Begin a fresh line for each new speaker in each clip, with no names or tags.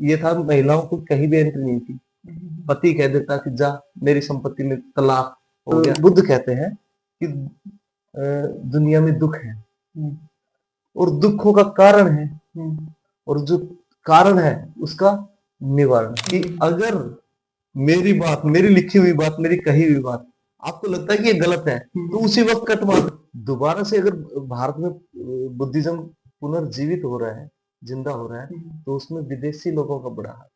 ये था, महिलाओं को कहीं भी एंट्री नहीं थी। पति कह देता कि जा, मेरी संपत्ति में तलाक हो गया। बुद्ध कहते हैं कि दुनिया में दुख है और दुखों का कारण है, और जो कारण है उसका निवारण। कि अगर मेरी बात, मेरी लिखी हुई बात, मेरी कही हुई बात आपको लगता है कि ये गलत है, तो उसी वक्त कट मार। दोबारा से अगर भारत में बुद्धिज्म पुनर्जीवित हो रहा है, जिंदा हो रहा है, तो उसमें विदेशी लोगों का बड़ा हाथ है।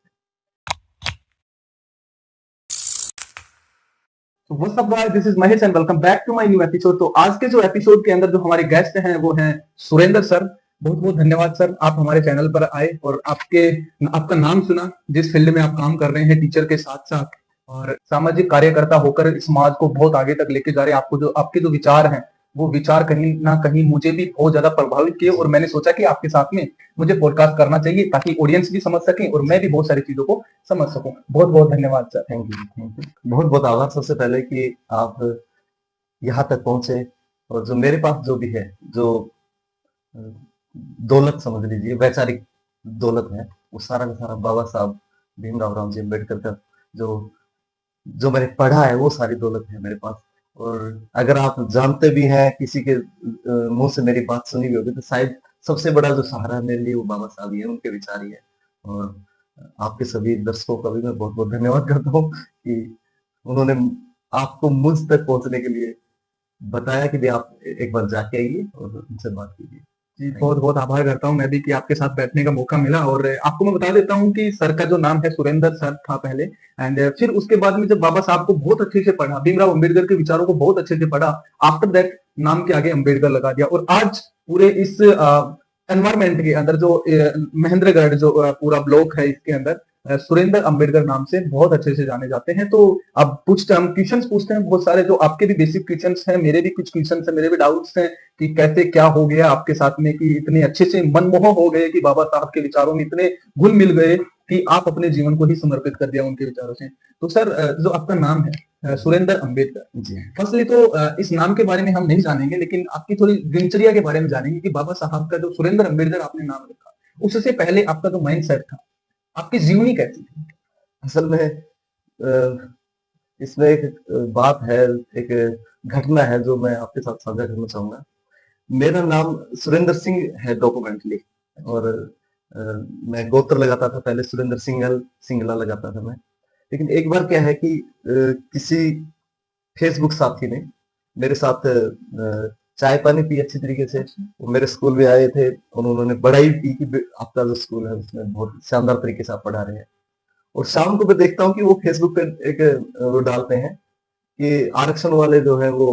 So what's up guys, this is Mahesh and welcome back to my new episode। तो आज के जो एपिसोड के अंदर जो हमारे गेस्ट हैं वो हैं सुरेंद्र सर। बहुत बहुत धन्यवाद सर, आप हमारे चैनल पर आए और आपका नाम सुना, जिस फील्ड में आप काम कर रहे हैं टीचर के साथ साथ, और सामाजिक कार्यकर्ता होकर समाज को बहुत आगे तक लेके जा रहे हैं। आपके जो विचार हैं वो विचार कहीं ना कहीं मुझे भी बहुत ज्यादा प्रभावित किए, और मैंने सोचा कि आपके साथ में मुझे पॉडकास्ट करना चाहिए ताकि ऑडियंस भी समझ सके और मैं भी बहुत सारी चीजों को समझ सकूं। बहुत बहुत धन्यवाद सर।
थैंक यू, बहुत बहुत आभार सबसे पहले कि आप यहाँ तक पहुंचे। और जो मेरे पास जो भी है, जो दौलत समझ लीजिए, वैचारिक दौलत है, वो सारा का सारा बाबा साहब भीमराव रामजी अम्बेडकर का जो जो मैंने पढ़ा है, वो सारी दौलत है मेरे पास। और अगर आप जानते भी हैं, किसी के मुंह से मेरी बात सुनी भी होगी, तो शायद सबसे बड़ा जो सहारा है मेरे लिए वो बाबा साहब ही है, उनके विचार ही है। और आपके सभी दर्शकों का भी मैं बहुत बहुत धन्यवाद करता हूँ कि उन्होंने आपको मुझ तक पहुंचने के लिए बताया कि भी आप एक बार जाके आइए और उनसे बात कीजिए।
जी, बहुत बहुत आभार करता हूँ मैं भी कि आपके साथ बैठने का मौका मिला। और आपको मैं बता देता हूँ कि सर का जो नाम है सुरेंद्र सर था पहले, एंड फिर उसके बाद में जब बाबा साहब को बहुत अच्छे से पढ़ा, भीमराव अम्बेडकर के विचारों को बहुत अच्छे से पढ़ा, आफ्टर दैट नाम के आगे अम्बेडकर लगा दिया। और आज पूरे इस एनवायरमेंट के अंदर जो महेंद्रगढ़ जो पूरा ब्लॉक है, इसके अंदर सुरेंद्र अम्बेडकर नाम से बहुत अच्छे से जाने जाते हैं। तो अब हम क्वेश्चन पूछते हैं बहुत सारे, जो आपके भी बेसिक क्वेश्चन हैं, मेरे भी कुछ क्वेश्चन है, मेरे भी डाउट्स हैं कि कैसे क्या हो गया आपके साथ में कि इतने अच्छे से मनमोहक हो गए कि बाबा साहब के विचारों में इतने घुल मिल गए कि आप अपने जीवन को ही समर्पित कर दिया उनके विचारों से। तो सर, जो आपका नाम है सुरेंद्र अम्बेडकर
जी,
फर्स्टली, तो इस नाम के बारे में हम नहीं जानेंगे, लेकिन आपकी थोड़ी दिनचर्या के बारे में जानेंगे कि बाबा साहब का जो सुरेंद्र अम्बेडकर आपने नाम रखा, उससे पहले आपका जो माइंड सेट था, आपकी जीवनी कैसी थी?
असल में इसमें एक बात है, एक घटना है जो मैं आपके साथ साझा करना चाहूंगा। मेरा नाम सुरेंद्र सिंह है डॉक्यूमेंटली, और मैं गोत्र लगाता था पहले, सुरेंद्र सिंघल, सिंगला लगाता था मैं। लेकिन एक बार क्या है कि किसी फेसबुक साथी ने मेरे साथ चाय पानी पी अच्छी तरीके से। वो मेरे स्कूल में आए थे और उन्होंने बड़ाई की कि आपका जो स्कूल है उसमें बहुत शानदार तरीके से आप पढ़ा रहे हैं। और शाम को मैं देखता हूँ कि वो फेसबुक पे एक वो डालते हैं कि आरक्षण वाले जो है वो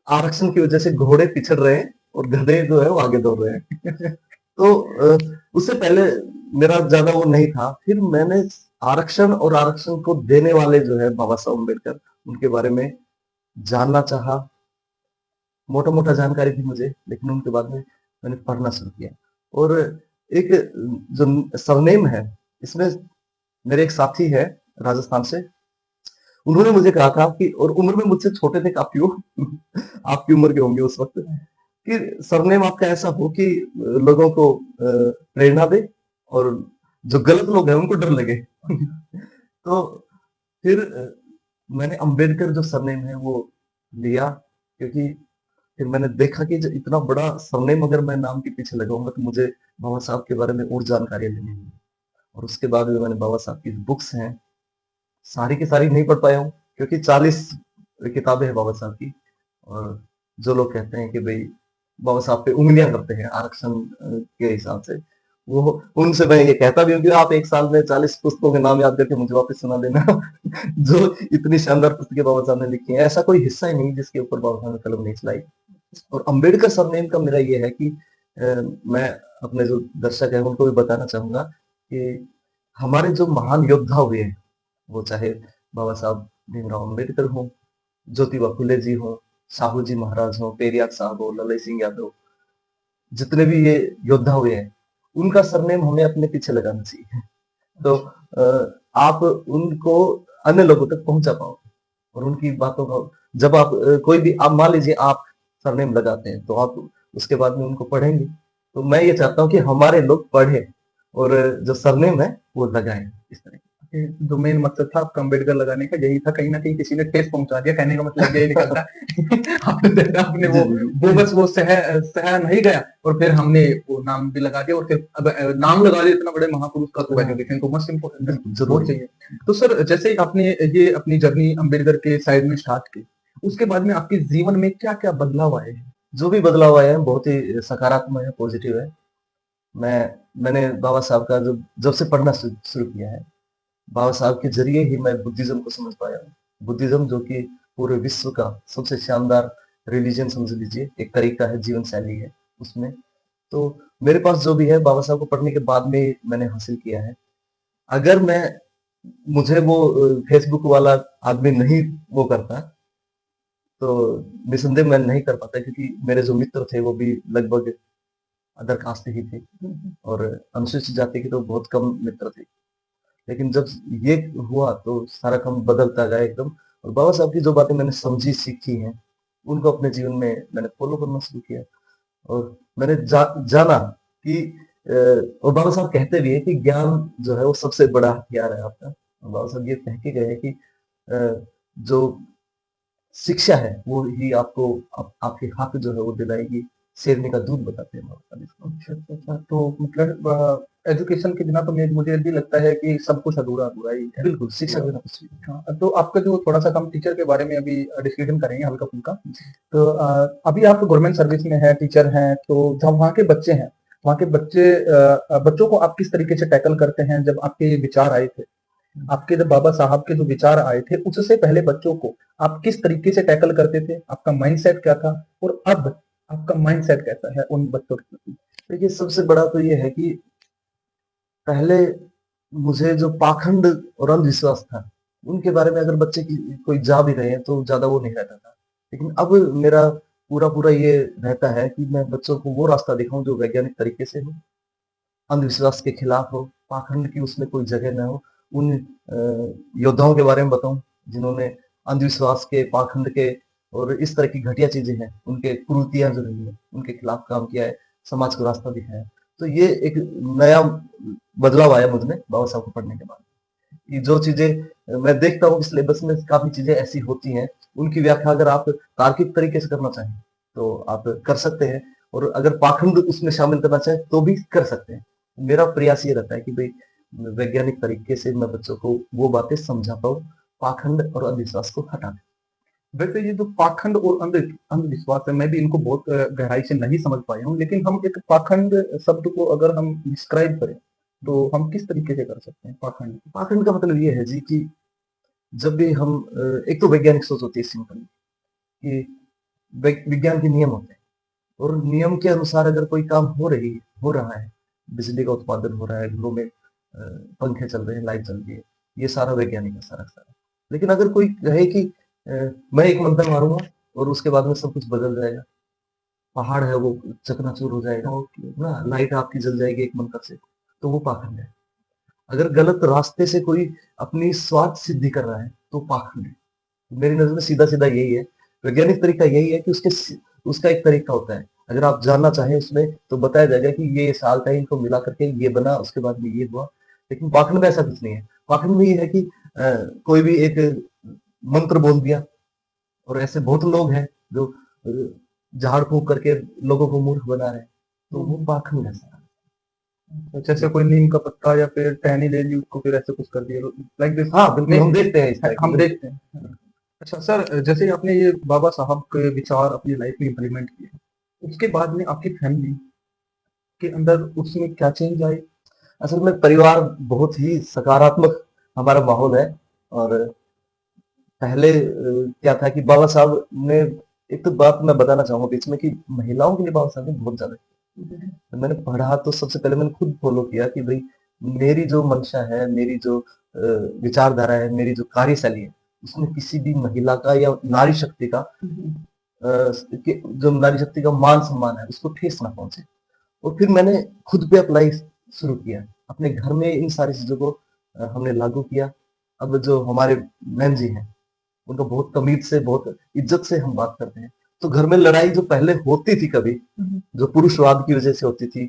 आरक्षण की वजह से घोड़े पिछड़ रहे हैं और गधे जो है वो आगे दौड़ रहे हैं। तो उससे पहले मेरा ज्यादा वो नहीं था। फिर मैंने आरक्षण और आरक्षण को देने वाले जो है बाबा साहब अम्बेडकर, उनके बारे में जानना चाहा। मोटा मोटा जानकारी थी मुझे, लेकिन उनके बाद में मैंने पढ़ना शुरू किया। और एक जो सरनेम है, इसमें मेरे एक साथी है राजस्थान से, उन्होंने मुझे कहा था कि, और उम्र में मुझसे छोटे थे काफी वो आपकी उम्र के होंगे उस वक्त, कि सरनेम आपका ऐसा हो कि लोगों को प्रेरणा दे और जो गलत लोग हैं उनको डर लगे। तो फिर मैंने अंबेडकर जो सरनेम है वो लिया, क्योंकि फिर मैंने देखा कि जो इतना बड़ा सरनेम अगर मैं नाम के पीछे लगाऊंगा तो मुझे बाबा साहब के बारे में और जानकारी लेनी होगी। और उसके बाद भी मैंने बाबा साहब की बुक्स हैं, सारी की सारी नहीं पढ़ पाया हूँ, क्योंकि 40 किताबें हैं बाबा साहब की। और जो लोग कहते हैं कि भाई बाबा साहब पे उंगलियां करते हैं आरक्षण के हिसाब से, वो उनसे मैं ये कहता भी हूँ कि आप एक साल में 40 पुस्तकों के नाम याद करके मुझे वापस सुना देना। जो इतनी शानदार पुस्तकें बाबा साहब ने लिखी हैं, ऐसा कोई हिस्सा ही नहीं जिसके ऊपर बाबा साहब ने कलम नहीं चलाई। और अम्बेडकर सरनेम का मेरा ये है कि मैं अपने जो दर्शक है उनको भी बताना चाहूंगा कि हमारे जो महान योद्धा हुए हैं, वो चाहे बाबा साहब भीमराव अम्बेडकर हो, ज्योतिबा फुले जी हो, साहू जी महाराज हो, पेरियार साहब हो, ललई सिंह यादव, जितने भी ये योद्धा हुए हैं, उनका सरनेम हमें अपने पीछे लगाना चाहिए। तो आप उनको अन्य लोगों तक पहुंचा पाओ। और उनकी बातों का जब आप कोई भी, आप मान लीजिए आप सरनेम लगाते हैं, तो आप उसके बाद में उनको पढ़ेंगे। तो मैं ये चाहता हूँ कि हमारे लोग पढ़े और जो सरनेम है वो लगाएं इस तरह।
जो मेन मकसद था आपका अम्बेडकर लगाने का यही था, कहीं ना कहीं किसी ने ठेस पहुंचा दिया, कहने का मतलब यही निकलता है। आपने
जी,
वो
जी, जी।
वो बस वो सह नहीं गया, और फिर हमने वो नाम भी लगा दिया, और फिर अब नाम लगा दिया इतना बड़े महापुरुष का, तो
हाँ,
एजुकेशन तो मस्ट इम्पोर्टेंट है,
बिल्कुल
बहुत
ज़रूरी है।
चाहिए। तो सर जैसे ही आपने ये अपनी जर्नी अम्बेडकर के साइड में स्टार्ट की, उसके बाद में आपके जीवन में क्या क्या बदलाव आए हैं?
जो भी बदलाव आया है बहुत ही सकारात्मक है, पॉजिटिव है। मैंने बाबा साहब का जब से पढ़ना शुरू किया है, बाबा साहब के ज़रिए ही मैं बुद्धिज़्म को समझ पाया हूँ। बुद्धिज़्म जो कि पूरे विश्व का सबसे शानदार रिलिजन समझ लीजिए, एक तरीका है, जीवन शैली है उसमें। तो मेरे पास जो भी है बाबा साहब को पढ़ने के बाद में मैंने हासिल किया है। अगर मुझे वो फेसबुक वाला आदमी नहीं वो करता, तो निस्संदेह मैं नहीं कर पाता, क्योंकि मेरे जो मित्र थे वो भी लगभग अदर कास्ट ही थे, और अनुसूचित जाति के तो बहुत कम मित्र थे। लेकिन जब ये हुआ तो सारा काम बदलता गया एकदम, और बाबा साहब की जो बातें मैंने समझी सीखी हैं उनको अपने जीवन में मैंने फॉलो करना शुरू किया। और मैंने जाना कि और बाबा साहब कहते भी है कि ज्ञान जो है वो सबसे बड़ा हथियार है आपका। और बाबा साहब ये कह के गए हैं कि जो शिक्षा है वो ही आपको आपके हक जो है वो दिलाएगी, शेरनी का दूध बताते हैं बाबा साहब इसको।
अच्छा, अच्छा, अच्छा। तो मतलब एजुकेशन के बिना तो मुझे भी लगता है कि सब कुछ अधूरा-अधूरा ही है।
बिल्कुल, शिक्षा के बिना कुछ भी नहीं।
हाँ, तो आपका जो थोड़ा-सा हम टीचर के बारे में अभी डिस्कशन करेंगे हल्का-फुल्का। तो अभी आप गवर्नमेंट सर्विस में हैं, टीचर हैं, तो जब वहाँ के बच्चे हैं, वहाँ के बच्चों को आप किस तरीके से टैकल करते हैं? जब आपके ये विचार आए थे, आपके जब बाबा साहब के जो विचार आए थे, उससे पहले बच्चों को आप किस तरीके से टैकल करते थे? आपका माइंडसेट क्या था? और अब आपका माइंडसेट कैसा है उन बच्चों के प्रति?
देखिए, सबसे बड़ा तो ये है कि पहले मुझे जो पाखंड और अंधविश्वास था, उनके बारे में अगर बच्चे की कोई जा भी रहे हैं तो ज़्यादा वो नहीं रहता था। लेकिन अब मेरा पूरा-पूरा ये रहता है कि मैं बच्चों को वो रास्ता दिखाऊँ जो वैज्ञानिक तरीके से हो, अंधविश्वास के खिलाफ हो, पाखंड की उसमें कोई जगह ना हो। उन योद्धाओं के बारे में बताऊँ जिन्होंने अंधविश्वास के, पाखंड के और इस तरह की घटिया चीज़ें हैं, उनके कुरीतियाँ जो रही हैं, उनके खिलाफ काम किया है, समाज को रास्ता दिखाया है। तो ये एक नया बदलाव आया मुझ में बाबा साहब को पढ़ने के बाद। कि जो चीज़ें मैं देखता हूँ कि सिलेबस में काफ़ी चीज़ें ऐसी होती हैं, उनकी व्याख्या अगर आप तार्किक तरीके से करना चाहें, तो आप कर सकते हैं, और अगर पाखंड उसमें शामिल करना चाहें, तो भी कर सकते हैं। मेरा प्रयास ये रहता है कि भई वैज्ञानिक तरीके से मैं बच्चों को वो बातें समझा पाऊँ, पाखंड और अंधविश्वास को हटा दें।
वैसे ये जो पाखंड और अंधविश्वास है, मैं भी इनको बहुत गहराई से नहीं समझ पाया हूँ, लेकिन हम एक पाखंड शब्द को अगर हम डिस्क्राइब करें, तो हम किस तरीके से कर सकते हैं पाखंड?
पाखंड का मतलब ये है जी कि जब भी हम एक तो वैज्ञानिक सोच होती है सिंपल, कि विज्ञान के नियम होते हैं, और नियम के अनुसार अगर कोई काम हो रहा है, बिजली का उत्पादन हो रहा है, घरों में पंखे चल रहे हैं, लाइट चल रही है, ये सारा वैज्ञानिक है सारा। लेकिन अगर कोई कहे कि मैं एक मंत्र मारूंगा और उसके बाद में सब कुछ बदल जाएगा, पहाड़ है वो चकनाचूर हो जाएगा, ना लाइट आपकी जल जाएगी एक मंत्र से, तो वो पाखंड है। अगर गलत रास्ते से कोई अपनी स्वार्थ सिद्धि कर रहा है, तो पाखंड है। मेरी नज़र में सीधा-सीधा यही है। वैज्ञानिक तरीका यही है कि उसका एक तरीका होता है। अगर आप जानना चाहें उसमें तो बताया जाएगा कि ये साल्ट है, इनको मिला करके ये बना, उसके बाद में ये हुआ। लेकिन पाखंड में ऐसा कुछ नहीं है। पाखंड में ये है कि कोई भी एक मंत्र बोल दिया, और ऐसे बहुत लोग हैं जो झाड़-फूँक करके लोगों को मूर्ख बना रहे हैं। तो वो पाखंड है सारा।
जैसे कोई नीम का पत्ता या फिर टहनी ले ली, उसको फिर ऐसे कुछ कर दिया, लाइक दिस।
हाँ, बिल्कुल हम देखते हैं इस तरह की
हम
बिल्कुल।
देखते हैं। अच्छा सर, जैसे आपने ये बाबा साहब के विचार अपनी लाइफ में इम्प्लीमेंट किए, उसके बाद में आपकी फैमिली के अंदर उसमें क्या चेंज आए?
असल में परिवार बहुत ही सकारात्मक हमारा माहौल है, और पहले क्या था कि बाबा साहब ने एक तो बात मैं बताना चाहूँगा बीच में कि महिलाओं के लिए बाबा साहब ने बहुत ज़्यादा किया। मैंने पढ़ा तो सबसे पहले मैंने खुद फ़ॉलो किया कि भई मेरी जो मंशा है, मेरी जो विचारधारा है, मेरी जो कार्यशैली है, उसमें किसी भी महिला का या नारी शक्ति का जो नारी शक्ति का मान-सम्मान है, उसको ठेस ना पहुँचे। और फिर मैंने खुद पे अप्लाई शुरू किया। अपने घर में इन सारी चीज़ों को हमने लागू किया। अब जो हमारे बहन जी हैं, उनको बहुत तमीज़ से, बहुत इज़्ज़त से हम बात करते हैं। तो घर में लड़ाई जो पहले होती थी कभी, जो पुरुषवाद की वज़ह से होती थी,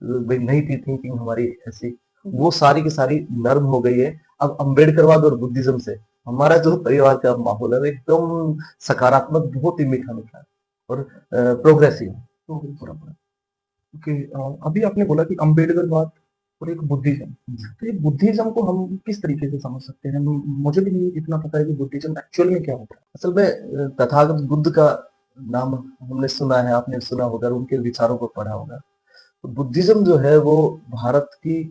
भाई नहीं थी थिंकिंग हमारी ऐसी, वो सारी की सारी नर्म हो गई है। अब अम्बेडकरवाद और बुद्धिज्म से हमारा जो परिवार का माहौल है वो एकदम सकारात्मक, बहुत ही मीठा मीठा है और प्रोग्रेसिव है पूरा पूरा।
ओके, अभी आपने बोला कि अम्बेडकरवाद और एक बुद्धिज्म, तो ये बुद्धिज्म को हम किस तरीके से समझ सकते हैं? मुझे भी नहीं इतना पता है कि बुद्धिज्म एक्चुअल में क्या होता है।
असल में तथागत बुद्ध का नाम हमने सुना है, आपने सुना होगा, उनके विचारों को पढ़ा होगा। तो बुद्धिज्म जो है वो भारत की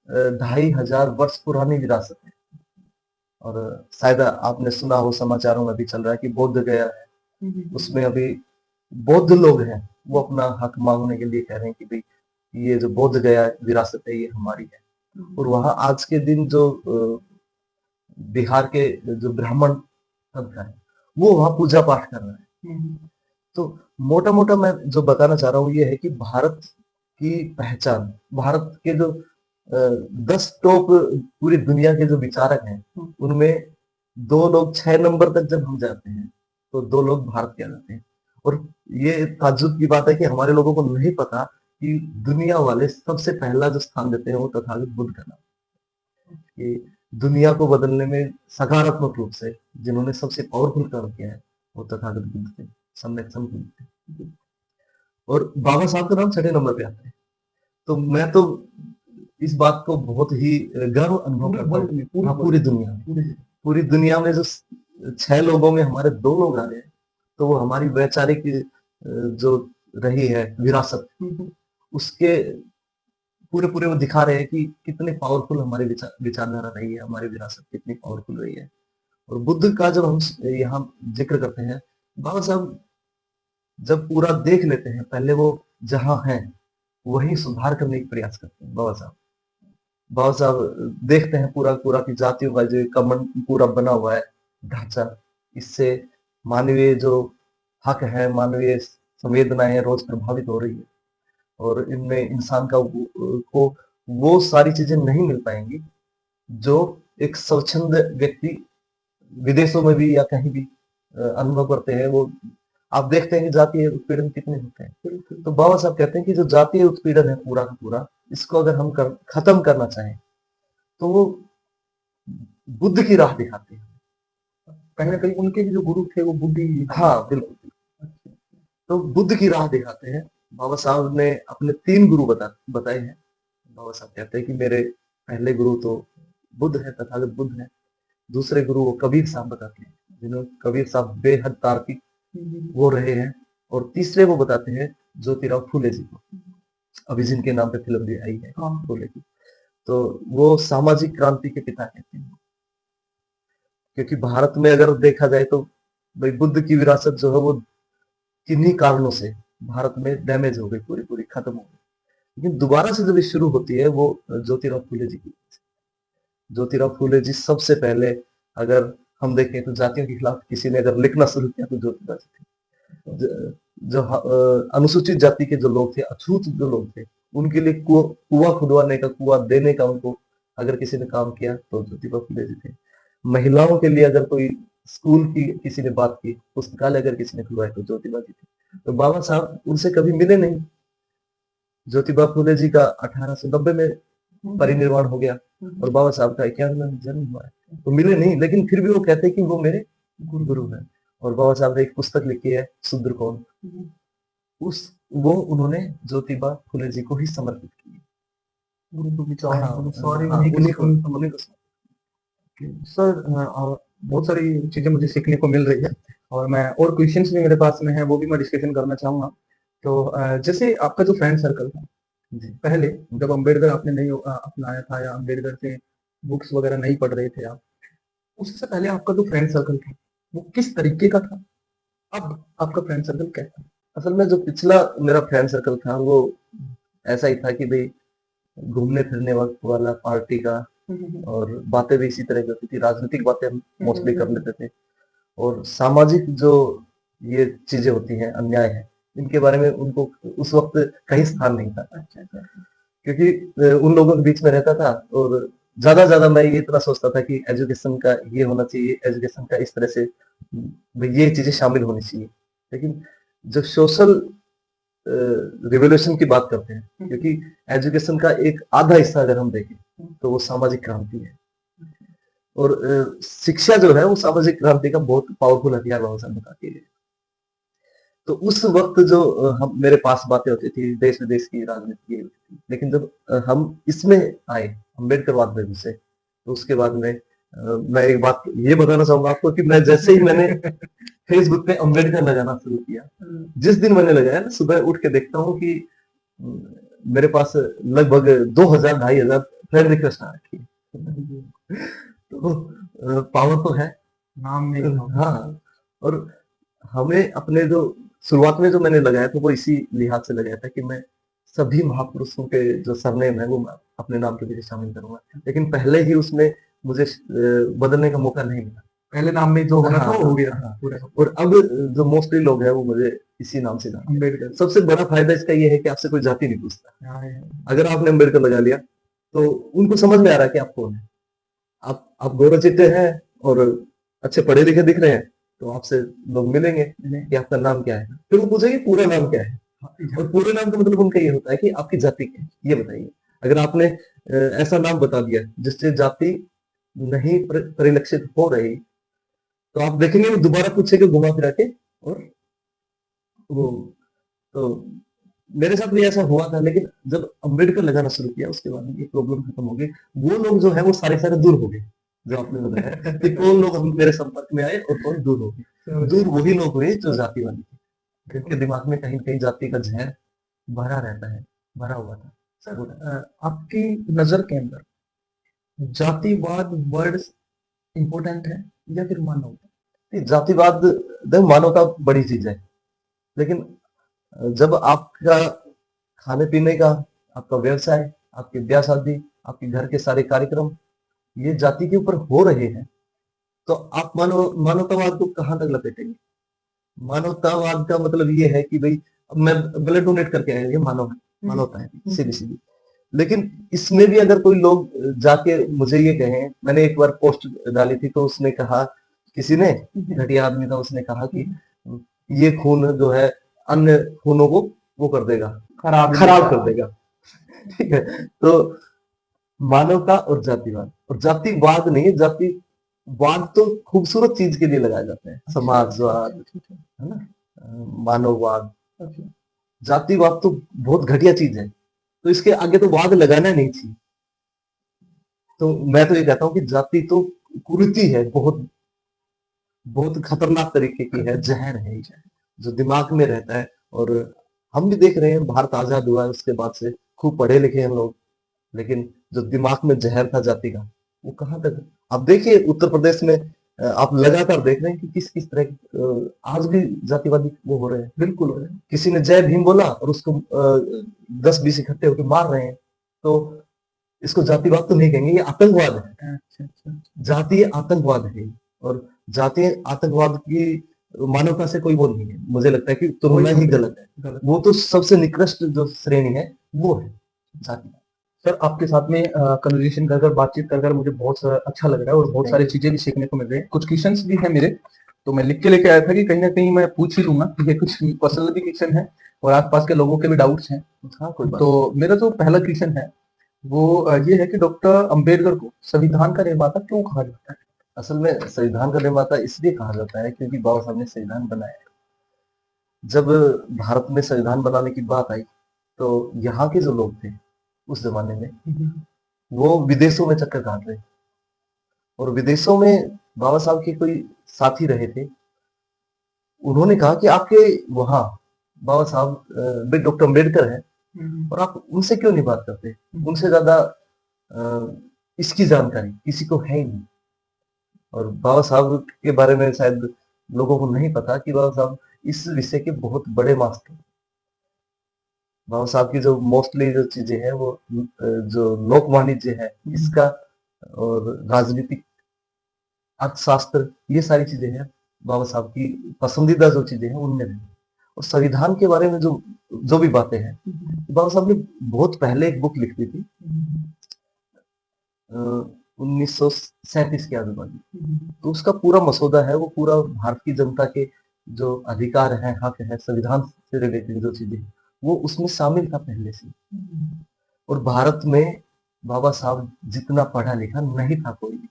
2500 वर्ष पुरानी विरासत है। और शायद आपने सुना हो, समाचारों में भी चल रहा है कि बोध गया है, उसमें अभी बौद्ध लोग हैं, वो अपना हक मांगने के लिए कह रहे हैं कि भाई ये जो बोध गया विरासत है ये हमारी है। और वहां आज के दिन जो बिहार के जो ब्राह्मण तबका है वो वहां पूजा पाठ कर रहे हैं। तो मोटा मोटा मैं जो बताना चाह रहा हूँ ये है कि भारत की पहचान, भारत के जो 10 टॉप पूरी दुनिया के जो विचारक हैं उनमें 2 लोग 6 नंबर तक जब हम जाते हैं तो 2 लोग भारत के आ जाते हैं। और ये ताज्जुब की बात है कि हमारे लोगों को नहीं पता कि दुनिया वाले सबसे पहला जो स्थान देते हैं वो तथागत बुद्ध का नाम। कि दुनिया को बदलने में सकारात्मक रूप से जिन्होंने सबसे पावरफुल काम किया है वो तथागत बुद्ध थे, सम्यक संबुद्ध थे। और बाबा साहब का नाम 6 नंबर पे आता है। तो मैं तो इस बात को बहुत ही गर्व अनुभव करता हूँ। हाँ, पूरी दुनिया में जो 6 लोगों में हमारे 2 लोग आ गए, तो वो हमारी वैचारिक जो रही है विरासत, उसके पूरे पूरे वो दिखा रहे हैं कि कितने पावरफुल हमारी विचारधारा रही है, हमारी विरासत कितनी पावरफुल रही है। और बुद्ध का जब हम यहाँ जिक्र करते हैं, बाबा साहब जब पूरा देख लेते हैं, पहले वो जहाँ हैं वही सुधार करने की प्रयास करते हैं। बाबा साहब देखते हैं पूरा पूरा की जातियों का जो कमन पूरा बना हुआ है ढांचा, इससे मानवीय जो हक है, मानवीय संवेदनाएं रोज प्रभावित हो रही है। और इनमें इंसान को वो सारी चीजें नहीं मिल पाएंगी जो एक स्वच्छंद व्यक्ति विदेशों में भी या कहीं भी अनुभव करते हैं। वो आप देखते हैं कि जातीय उत्पीड़न कितने होते हैं। तो बाबा साहब कहते हैं कि जो जातीय उत्पीड़न है पूरा का पूरा, इसको अगर हम खत्म करना चाहें तो वो बुद्ध की राह दिखाते हैं।
कहीं ना कहीं उनके भी जो गुरु थे वो बुद्धि।
हाँ बिल्कुल। तो बुद्ध की राह दिखाते हैं। बाबा साहब ने अपने 3 गुरु बताए हैं। बाबा साहब कहते हैं कि मेरे पहले गुरु तो बुद्ध है, तथागत बुद्ध है। दूसरे गुरु वो कबीर साहब बताते हैं, जिन्होंने कबीर साहब बेहद तार्किक वो रहे हैं। और तीसरे वो बताते हैं ज्योतिराव फूले जी को, अभी जिनके नाम पे फिल्म भी आई है फूले की। तो वो सामाजिक क्रांति के पिता कहते हैं, क्योंकि भारत में अगर देखा जाए तो भाई बुद्ध की विरासत जो है वो किन्हीं कारणों से भारत में डैमेज हो गई, पूरी पूरी खत्म हो गई। लेकिन दोबारा से जब ये शुरू होती है वो ज्योतिराव फूले जी की। ज्योतिराव फूले जी सबसे पहले, अगर हम देखें तो जातियों के खिलाफ किसी ने अगर लिखना शुरू किया तो ज्योतिबा जी थे। जो अनुसूचित जाति के जो लोग थे, अछूत जो लोग थे, उनके लिए कुआं खुदवाने का, कुआं देने का उनको अगर किसी ने काम किया तो ज्योतिबा फूले जी थे। महिलाओं के लिए अगर कोई स्कूल की किसी ने बात की, पुस्तकालय अगर किसी ने खुलवाए तो ज्योतिबा जी थे। तो बाबा साहब उनसे कभी मिले नहीं। ज्योतिबा फूले जी का 1890 में परिनिर्वाण हो गया और बाबा साहब का 51 में जन्म हुआ है, तो मिले नहीं। लेकिन फिर भी वो कहते हैं कि वो मेरे गुरु हैं। और बाबा साहब ने एक पुस्तक लिखी है शूद्र कौन, वो उन्होंने ज्योतिबा फूले जी को ही समर्पित की।
सर, बहुत सारी चीजें मुझे सीखने को मिल रही है और मैं और क्वेश्चंस भी मेरे पास में है, वो भी मैं डिस्कशन करना चाहूंगा। तो जैसे आपका जो फ्रेंड सर्कल था पहले, जब अम्बेडकर आपने नहीं अपनाया था या अम्बेडकर से बुक्स वगैरह नहीं पढ़ रहे थे आप, उससे पहले आपका जो फ्रेंड सर्कल था वो किस तरीके का था? अब आपका फ्रेंड सर्कल कैसा?
असल में जो पिछला मेरा फ्रेंड सर्कल था वो ऐसा ही था कि भाई घूमने फिरने वक्त वाला पार्टी का, और बातें भी इसी तरह की होती थी, राजनीतिक बातें हम मोस्टली कर लेते थे। और सामाजिक जो ये चीजें होती हैं, अन्याय है, इनके बारे में उनको उस वक्त कहीं स्थान नहीं था। क्योंकि उन लोगों के बीच में रहता था और ज्यादा मैं ये इतना सोचता था कि एजुकेशन का ये होना चाहिए, एजुकेशन का इस तरह से ये चीजें शामिल होनी चाहिए। लेकिन जो सोशल रिवोल्यूशन की बात करते हैं, क्योंकि एजुकेशन का एक आधा हिस्सा अगर हम देखें तो वो सामाजिक क्रांति है। और शिक्षा जो है वो सामाजिक क्रांति का बहुत पावरफुल हथियार बाबा साहब बताते हैं। तो उस वक्त जो हम मेरे पास बातें होती थी देश विदेश की राजनीति की, लेकिन जब हम इसमें आए अम्बेडकरवाद में घुसे, तो उसके बाद में मैं एक बात ये बताना चाहूंगा आपको कि मैं जैसे ही मैंने फेसबुक पे अम्बेडकर लगाना शुरू किया, जिस दिन मैंने लगाया ना, सुबह उठ के देखता हूँ कि मेरे पास लगभग 2000 2500 फ्रेंड रिक्वेस्ट आ रखी है। तो पावर तो है
नाम में।
हाँ। और हमें अपने जो शुरुआत में जो मैंने लगाया था वो इसी लिहाज से लगाया था कि मैं सभी महापुरुषों के जो सरनेम है वो मैं अपने नाम के पीछे शामिल करूंगा, लेकिन पहले ही उसमें मुझे बदलने का मौका नहीं मिला।
पहले नाम में जो होना था वो हो गया।
हाँ, और अब जो मोस्टली लोग हैं वो मुझे इसी नाम से जानते हैं।
अम्बेडकर।
सबसे बड़ा फायदा इसका ये है कि आपसे कोई जाति नहीं पूछता।
हाँ, है।
अगर आपने अम्बेडकर लगा लिया तो उनको समझ में आ रहा है कि आप कौन है। आप गोरे-चिट्टे हैं और अच्छे पढ़े लिखे दिख रहे हैं, तो आपसे लोग मिलेंगे कि आपका नाम क्या है, फिर वो पूछेंगे पूरा नाम क्या है, और पूरे नाम का मतलब उनका ये होता है कि आपकी जाति क्या है, ये बताइए। अगर आपने ऐसा नाम बता दिया जिससे जाति नहीं परिलक्षित हो रही, तो आप देखेंगे वो दोबारा पूछेंगे घुमा फिरा के। और वो तो मेरे साथ भी ऐसा हुआ था, लेकिन जब अम्बेडकर लगाना शुरू किया उसके बाद ये प्रॉब्लम खत्म हो गई। वो लोग जो है वो सारे सारे दूर हो गए, जो आपने बताया कि कौन लोग मेरे संपर्क में आए और कौन दूर हो गए। दूर वही लोग हुए जो जातिवादी थे, जिनके दिमाग में कहीं कहीं जाति का जहर भरा रहता है, भरा हुआ था।
सर, आपकी नजर के अंदर जातिवाद वर्ड इंपॉर्टेंट है या फिर मानवता?
जातिवाद देखो मानवता बड़ी चीज है, लेकिन जब आपका खाने पीने का, आपका व्यवसाय, आपकी ब्याह शादी, आपके घर के सारे कार्यक्रम ये जाति के ऊपर हो रहे हैं, तो आप मानवतावाद को कहां तक लपेटेंगे? मानवतावाद का मतलब ये है कि भाई अब मैं ब्लड डोनेट करके आया, ये मानवता है सीधी सीधी। लेकिन इसमें भी अगर कोई लोग जाके मुझे ये कहें, मैंने एक बार पोस्ट डाली थी तो उसने कहा, किसी ने घटिया आदमी था, उसने कहा कि ये खून जो है अन्य खूनों को वो कर देगा, खराब कर देगा। ठीक है, तो मानवता और जातिवाद नहीं है। जातिवाद तो खूबसूरत चीज के लिए लगाए जाते हैं, समाजवाद है ना, मानववाद। जातिवाद तो बहुत घटिया चीज है, तो इसके आगे तो वाद लगाना नहीं चाहिए। तो मैं तो ये कहता हूँ कि जाति तो कुरीति है, बहुत बहुत खतरनाक तरीके की है, जहर है ये, जो दिमाग में रहता है। और हम भी देख रहे हैं, भारत आजाद हुआ है उसके बाद से खूब पढ़े लिखे हैं लोग, लेकिन जो दिमाग में जहर था जाति का, वो कहाँ तक। आप देखिए उत्तर प्रदेश में आप लगातार देख रहे हैं कि किस किस तरह आज भी जातिवादी वो हो रहे हैं, बिल्कुल हो रहे हैं। किसी ने जय भीम बोला और उसको 10-20 इकट्ठे होकर मार रहे हैं, तो इसको जातिवाद तो नहीं कहेंगे, ये आतंकवाद है। जातीय आतंकवाद है। और जातीय आतंकवाद की मानवता से कोई वो नहीं है, मुझे लगता है कि तुलना ही गलत है। वो तो सबसे निकृष्ट जो श्रेणी है वो है जाति।
सर, आपके साथ में कन्वर्सेशन कर बातचीत कर मुझे बहुत अच्छा लग रहा है और बहुत सारी चीजें भी सीखने को मिल रही है। कुछ क्वेश्चंस भी है मेरे, तो मैं लिख के लेके आया था कि कहीं ना कहीं मैं पूछ ही लूंगा। ये कुछ पर्सनल भी क्वेश्चन है और आसपास के लोगों के भी डाउट्स हैं।
हाँ, कोई बात।
तो मेरा जो पहला क्वेश्चन है वो ये है कि डॉक्टर अंबेडकर को संविधान का निर्माता क्यों कहा जाता है?
असल में संविधान का निर्माता इसलिए कहा जाता है क्योंकि बाबा साहब ने संविधान बनाया। जब भारत में संविधान बनाने की बात आई, तो यहाँ के जो लोग थे उस जमाने में, वो विदेशों में चक्कर काट रहे, और विदेशों में बाबा साहब के कोई साथी रहे थे। उन्होंने कहा कि आपके वहां बाबा साहब डॉक्टर अम्बेडकर है, और आप उनसे क्यों नहीं बात करते? उनसे ज्यादा इसकी जानकारी किसी को है ही नहीं। और बाबा साहब के बारे में शायद लोगों को नहीं पता कि बाबा साहब इस विषय के बहुत बड़े मास्टर। बाबा साहब की जो मोस्टली जो चीजें हैं वो जो लोक वाणिज्य है इसका, और राजनीतिक अर्थशास्त्र, ये सारी चीजें हैं बाबा साहब की पसंदीदा जो चीजें हैं उनमें नहीं। और संविधान के बारे में जो भी बातें हैं, बाबा साहब ने बहुत पहले एक बुक लिखी थी 1937 के आजू-बाजू। तो उसका पूरा मसौदा है, वो पूरा भारत की जनता के जो अधिकार हैं, हक है, संविधान से रिलेटेड जो चीजें, वो उसमें शामिल था पहले से। और भारत में बाबा साहब जितना पढ़ा लिखा नहीं था कोई भी।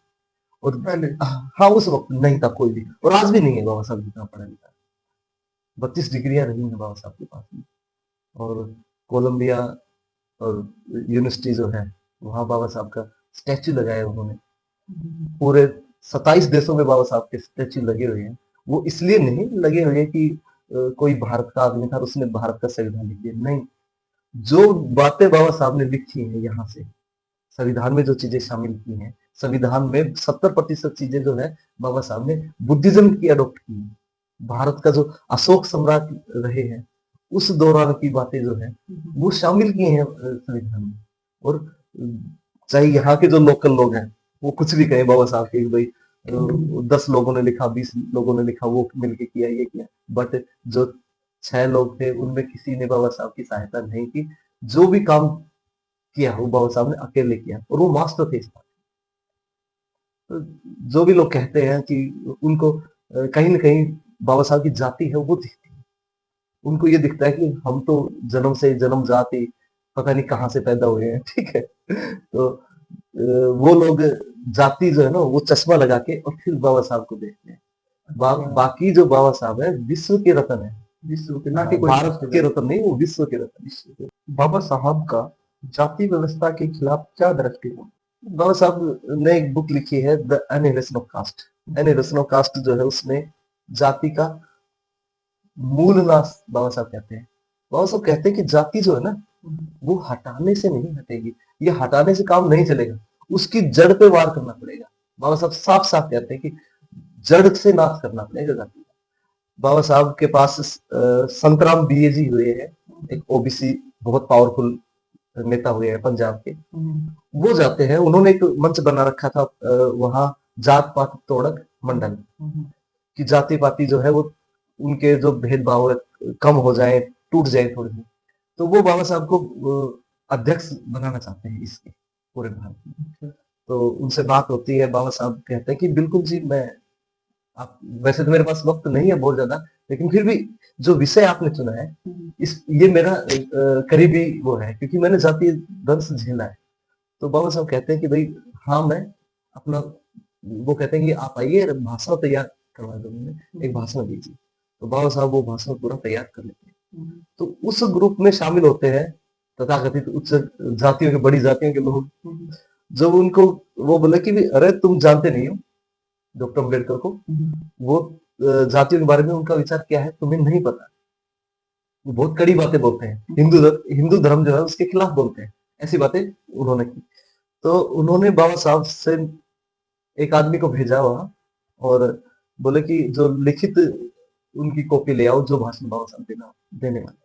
और
पहले
हाँ, उस वक्त नहीं था कोई भी, और आज भी नहीं है बाबा साहब जितना पढ़ा लिखा। 32 डिग्रियां रही हैं बाबा साहब के पास में। और कोलंबिया और यूनिवर्सिटी जो है, वहां बाबा साहब का स्टैचू लगाया उन्होंने। पूरे 27 देशों में बाबा साहब के स्टैचू लगे हुए हैं। वो इसलिए नहीं लगे हुए कि कोई भारत का आदमी था और उसने भारत का संविधान लिख दिया, नहीं। जो बातें बाबा साहब ने लिखी हैं यहाँ से, संविधान में जो चीजें शामिल की हैं, संविधान में 70% चीजें जो है बाबा साहब ने बुद्धिज्म की अडॉप्ट की है। भारत का जो अशोक सम्राट रहे हैं, उस दौरान की बातें जो है वो शामिल की हैं संविधान में। और चाहे यहाँ के जो लोकल लोग हैं वो कुछ भी कहें बाबा साहब के, भाई 10 लोगों ने लिखा, 20 लोगों ने लिखा, वो मिलके किया, ये किया, बट जो 6 लोग थे उनमें किसी ने बाबा साहब की सहायता नहीं की। जो भी काम किया वो बाबा साहब ने अकेले किया, और वो मास्टर थे इस बात के। तो जो भी लोग कहते हैं कि उनको कहीं ना कहीं बाबा साहब की जाति है वो दिखती है, उनको ये दिखता है कि हम तो जन्म से जन्म जाति पता नहीं कहाँ से पैदा हुए हैं, ठीक है। तो वो लोग जाति जो है ना वो चश्मा लगा के और फिर बाबा साहब को देखते हैं। बाकी जो बाबा साहब है विश्व के रत्न है,
विश्व के, ना कि कोई
भारत के रत्न नहीं, वो विश्व के रत्न।
बाबा साहब का जाति व्यवस्था के खिलाफ क्या दृष्टिकोण?
बाबा साहब ने एक बुक लिखी है, the annihilation of caste. Annihilation of caste जो है उसमें जाति का मूल नाश बाबा साहब कहते हैं। बाबा साहब कहते हैं कि जाति जो है ना वो हटाने से नहीं हटेगी, ये हटाने से काम नहीं चलेगा, उसकी जड़ पे वार करना पड़ेगा। बाबा साहब साफ साफ कहते हैं कि जड़ से नाश करना पड़ेगा जाति का। बाबा साहब के पास संतराम बीए जी हुए हैं, एक ओबीसी बहुत पावरफुल नेता हुए हैं पंजाब के। वो जाते हैं, उन्होंने एक मंच बना रखा था वहां, जात पात तोड़क मंडल, कि जाति पाति जो है वो उनके जो भेदभाव है कम हो जाए, टूट जाए थोड़ी सी। तो वो बाबा साहब को अध्यक्ष बनाना चाहते हैं इसके पूरे भारत में। तो उनसे बात होती है, बाबा साहब कहते हैं कि बिल्कुल जी, मैं आप, वैसे तो मेरे पास वक्त नहीं है बहुत ज्यादा, लेकिन फिर भी जो विषय आपने चुना है इस, ये मेरा करीबी वो है, क्योंकि मैंने जातीय दंश झेला है। तो बाबा साहब कहते हैं कि भाई हाँ, मैं अपना, वो कहते हैं कि आप आइए, भाषण तैयार करवा दो, मैंने एक भाषण दीजिए। तो बाबा साहब वो भाषण पूरा तैयार कर लेते हैं। तो उस ग्रुप में शामिल होते हैं तथाकथित उच्च जातियों के, बड़ी जातियों के लोग। जब उनको वो बोले कि अरे तुम जानते नहीं हो डॉक्टर अम्बेडकर को, वो जातियों के बारे में उनका विचार क्या है तुम्हें नहीं पता। वो बहुत कड़ी बातें बोलते हैं, हिंदू धर्म जो है उसके खिलाफ बोलते हैं, ऐसी बातें उन्होंने की। तो उन्होंने बाबा साहब से एक आदमी को भेजा वहां, और बोले कि जो लिखित उनकी कॉपी ले आओ, जो भाषण बाबा साहब देने वाले।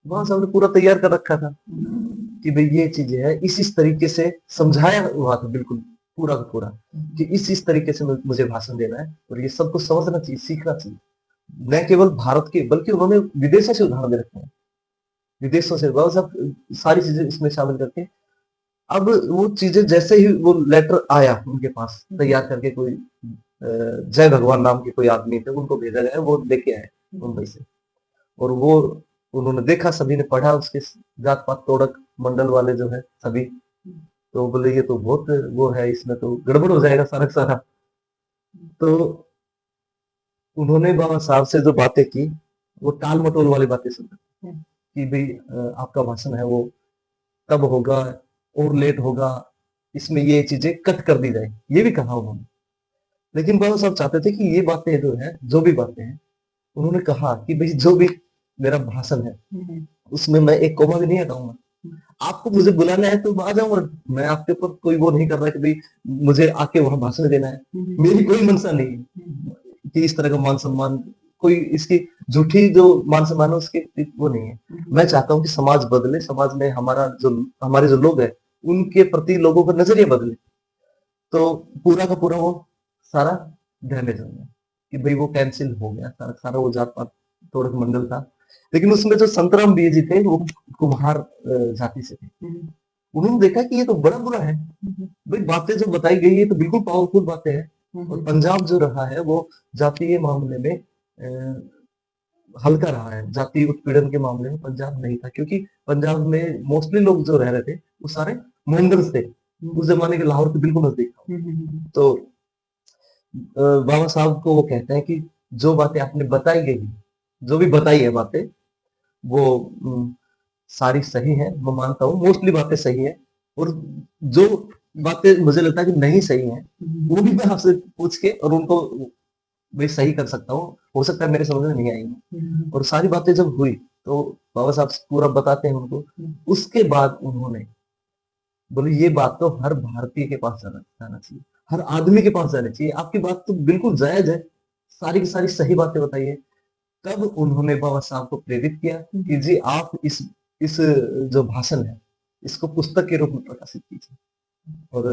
बाबा साहब ने पूरा तैयार कर रखा था कि भाई ये चीजें है, इस तरीके से समझाया हुआ था, बिल्कुल पूरा का पूरा, कि इस तरीके से मुझे भाषण देना है, और ये सबको समझना चाहिए, सीखना चाहिए। न केवल भारत के, बल्कि उन्होंने विदेशों से उदाहरण दे रखे हैं, विदेशों से बाबा साहब सारी चीजें इसमें शामिल करके। अब वो चीजें जैसे ही वो लेटर आया उनके पास तैयार करके, कोई जय भगवान नाम के कोई आदमी थे, उनको भेजा गया, वो लेके आए मुंबई से। और वो उन्होंने देखा, सभी ने पढ़ा, उसके जात पात तोड़क मंडल वाले जो है सभी, तो बोले ये तो बहुत वो है, इसमें तो गड़बड़ हो जाएगा सारा का सारा। तो उन्होंने बाबा साहब से जो बातें की, वो टाल मटोल वाली बातें सुन, कि भाई आपका भाषण है वो कब होगा, और लेट होगा, इसमें ये चीजें कट कर दी जाए, ये भी कहा उन्होंने। लेकिन बाबा साहब चाहते थे कि ये बातें जो है, जो भी बातें हैं, उन्होंने कहा कि भाई जो भी मेरा भाषण है उसमें मैं एक कोमा भी नहीं हटाऊंगा। आपको मुझे बुलाना है तो आ जाऊंगा, मैं आपके ऊपर कोई वो नहीं कर रहा कि भाई मुझे आके वहां भाषण देना है, मेरी कोई मंशा नहीं है कि इस तरह का मान सम्मान, कोई इसकी झूठी जो मान सम्मान है उसके वो नहीं है। मैं चाहता हूँ कि समाज बदले, समाज में हमारे जो लोग हैं उनके प्रति लोगों का नजरिया बदले। तो पूरा का पूरा वो सारा डैमेज हो गया, कि भाई वो कैंसिल हो गया सारा सारा, वो जात पात तोड़क मंडल था। लेकिन उसमें जो संतराम बीए जी थे वो कुम्हार जाति से थे। उन्होंने देखा कि ये तो बड़ा बुरा है, भाई बातें जो बताई गई है तो बिल्कुल पावरफुल बातें हैं, और पंजाब जो रहा है वो जातीय मामले में हल्का रहा है जाति उत्पीड़न के मामले में। पंजाब नहीं था, क्योंकि पंजाब में मोस्टली लोग जो रह रहे थे वो सारे मोहम्मदन्स थे। उस जमाने के लाहौर के बिल्कुल नजदीक था। तो बाबा साहब को वो कहते हैं कि जो बातें आपने बताई गई, जो भी बताई है बातें, वो सारी सही है। मैं मानता हूँ मोस्टली बातें सही है, और जो बातें मुझे लगता है कि नहीं सही है वो भी मैं आपसे पूछ के और उनको मैं सही कर सकता हूँ। हो सकता है मेरे समझ में नहीं आएगी। और सारी बातें जब हुई तो बाबा साहब पूरा बताते हैं उनको। उसके बाद उन्होंने बोले ये बात तो हर भारतीय के पास जाना जाना चाहिए, हर आदमी के पास जाना चाहिए, आपकी बात तो बिल्कुल जायज है, सारी की सारी सही बातें बताइए। तब उन्होंने बाबा साहब को प्रेरित किया कि जी आप इस जो भाषण है इसको पुस्तक के रूप में प्रकाशित कीजिए। और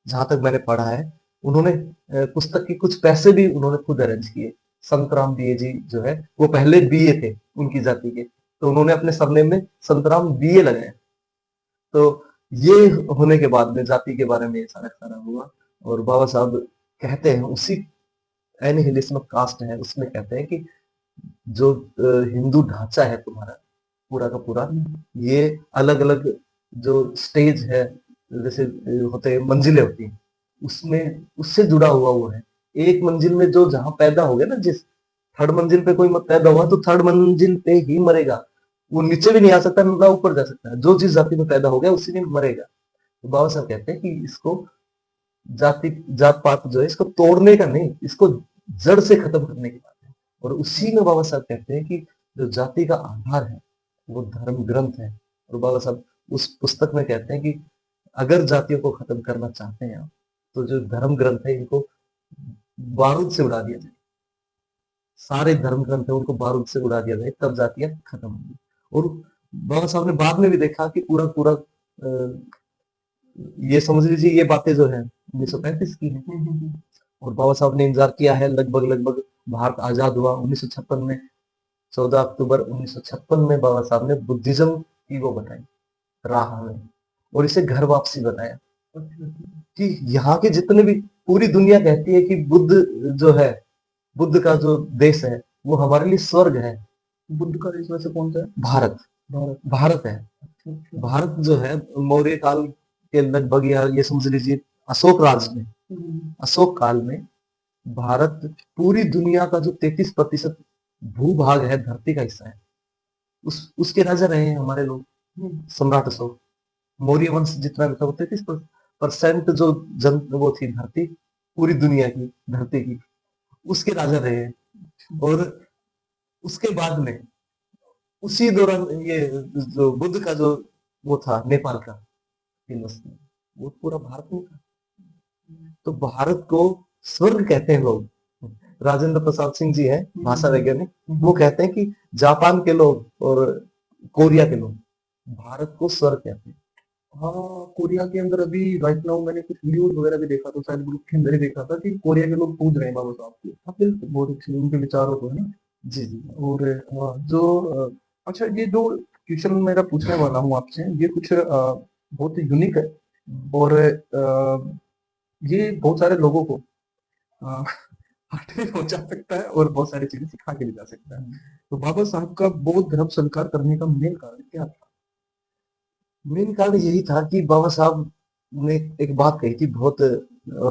जहां तक मैंने पढ़ा है, उन्होंने पुस्तक के कुछ पैसे भी उन्होंने खुद अरेंज किए। संतराम बीए जी जो है वो पहले बीए थे उनकी जाति के, तो उन्होंने अपने सरनेम में संतराम बीए लगाया। तो ये होने के बाद में जाति के बारे में ये सारा सारा हुआ। और बाबा साहब कहते हैं उसी एनिहिलिज्म कास्ट है उसमें कहते हैं कि जो हिंदू ढांचा है तुम्हारा पूरा का पूरा, ये अलग अलग जो स्टेज है, जैसे होते हैं मंजिलें होती हैं, उसमें उससे जुड़ा हुआ वो है। एक मंजिल में जो जहां पैदा हो गया ना, जिस थर्ड मंजिल पे कोई पैदा हुआ तो थर्ड मंजिल पे ही मरेगा, वो नीचे भी नहीं आ सकता ना ऊपर जा सकता है। जो जिस जाति में पैदा हो गया उसी में मरेगा। तो बाबा साहब कहते हैं कि इसको जाति जात पात जो है इसको तोड़ने का नहीं, इसको जड़ से खत्म करने की बात है। और उसी में बाबा साहब कहते हैं कि जो जाति का आधार है वो धर्म ग्रंथ है। और बाबा साहब उस पुस्तक में कहते हैं कि अगर जातियों को खत्म करना चाहते हैं आप, तो जो धर्म ग्रंथ है इनको बारूद से उड़ा दिया जाए, सारे धर्म ग्रंथ है उनको बारूद से उड़ा दिया जाए, तब जातियां खत्म होंगी। और बाबा साहब ने बाद में भी देखा कि पूरा पूरा ये समझ लीजिए ये बातें जो है 1935 की है। और बाबा साहब ने इंतजार किया है लगभग लगभग, भारत आजाद हुआ 1956 में, 14 अक्टूबर 1956 में बाबा साहब ने बुद्धिज्म की वो बताई राह हमें, और इसे घर वापसी बताया कि यहाँ के जितने भी, पूरी दुनिया कहती है कि बुद्ध जो है, बुद्ध का जो देश है वो हमारे लिए स्वर्ग है। बुद्ध का देश वैसे कौन सा है? भारत। भारत है। भारत जो है मौर्य काल के लगभग, या ये समझ लीजिए अशोक राज में, अशोक काल में भारत पूरी दुनिया का जो 33% भूभाग है धरती का हिस्सा है, उसके राजा रहे हैं हमारे लोग, सम्राट अशोक। मौर्य वंश जितना भी था वो 33% जो जन वो थी धरती, पूरी दुनिया की धरती की, उसके राजा रहे हैं। और उसके बाद में उसी दौरान ये जो बुद्ध का जो वो था नेपाल का हिंदुस्तान, वो पूरा भारत में था। तो भारत को स्वर्ग कहते हैं लोग। राजेंद्र प्रसाद सिंह जी हैं भाषा वैज्ञानिक, वो कहते हैं कि जापान के लोग और कोरिया के लोग भारत को स्वर्ग कहते हैं। हाँ, कोरिया के अंदर अभी राइट नाउ मैंने कुछ वीडियोस वगैरह भी देखा, तो शायद ग्रुप के अंदर ही देखा था कि कोरिया के लोग पूज रहे हैं बाबा साहब को। हाँ, बिल्कुल बहुत अच्छे उनके विचारों को है ना। जी जी। और अच्छा, ये जो क्वेश्चन मेरा पूछने वाला हूँ आपसे, ये कुछ बहुत यूनिक है, और ये बहुत सारे लोगों को आगे पहुंचा सकता है और बहुत सारी चीजें सिखा के ले जा सकता है। तो बाबा साहब का बौद्ध धर्म स्वीकार करने का मेन कारण क्या था? मेन कारण यही था कि बाबा साहब ने एक बात कही थी, बहुत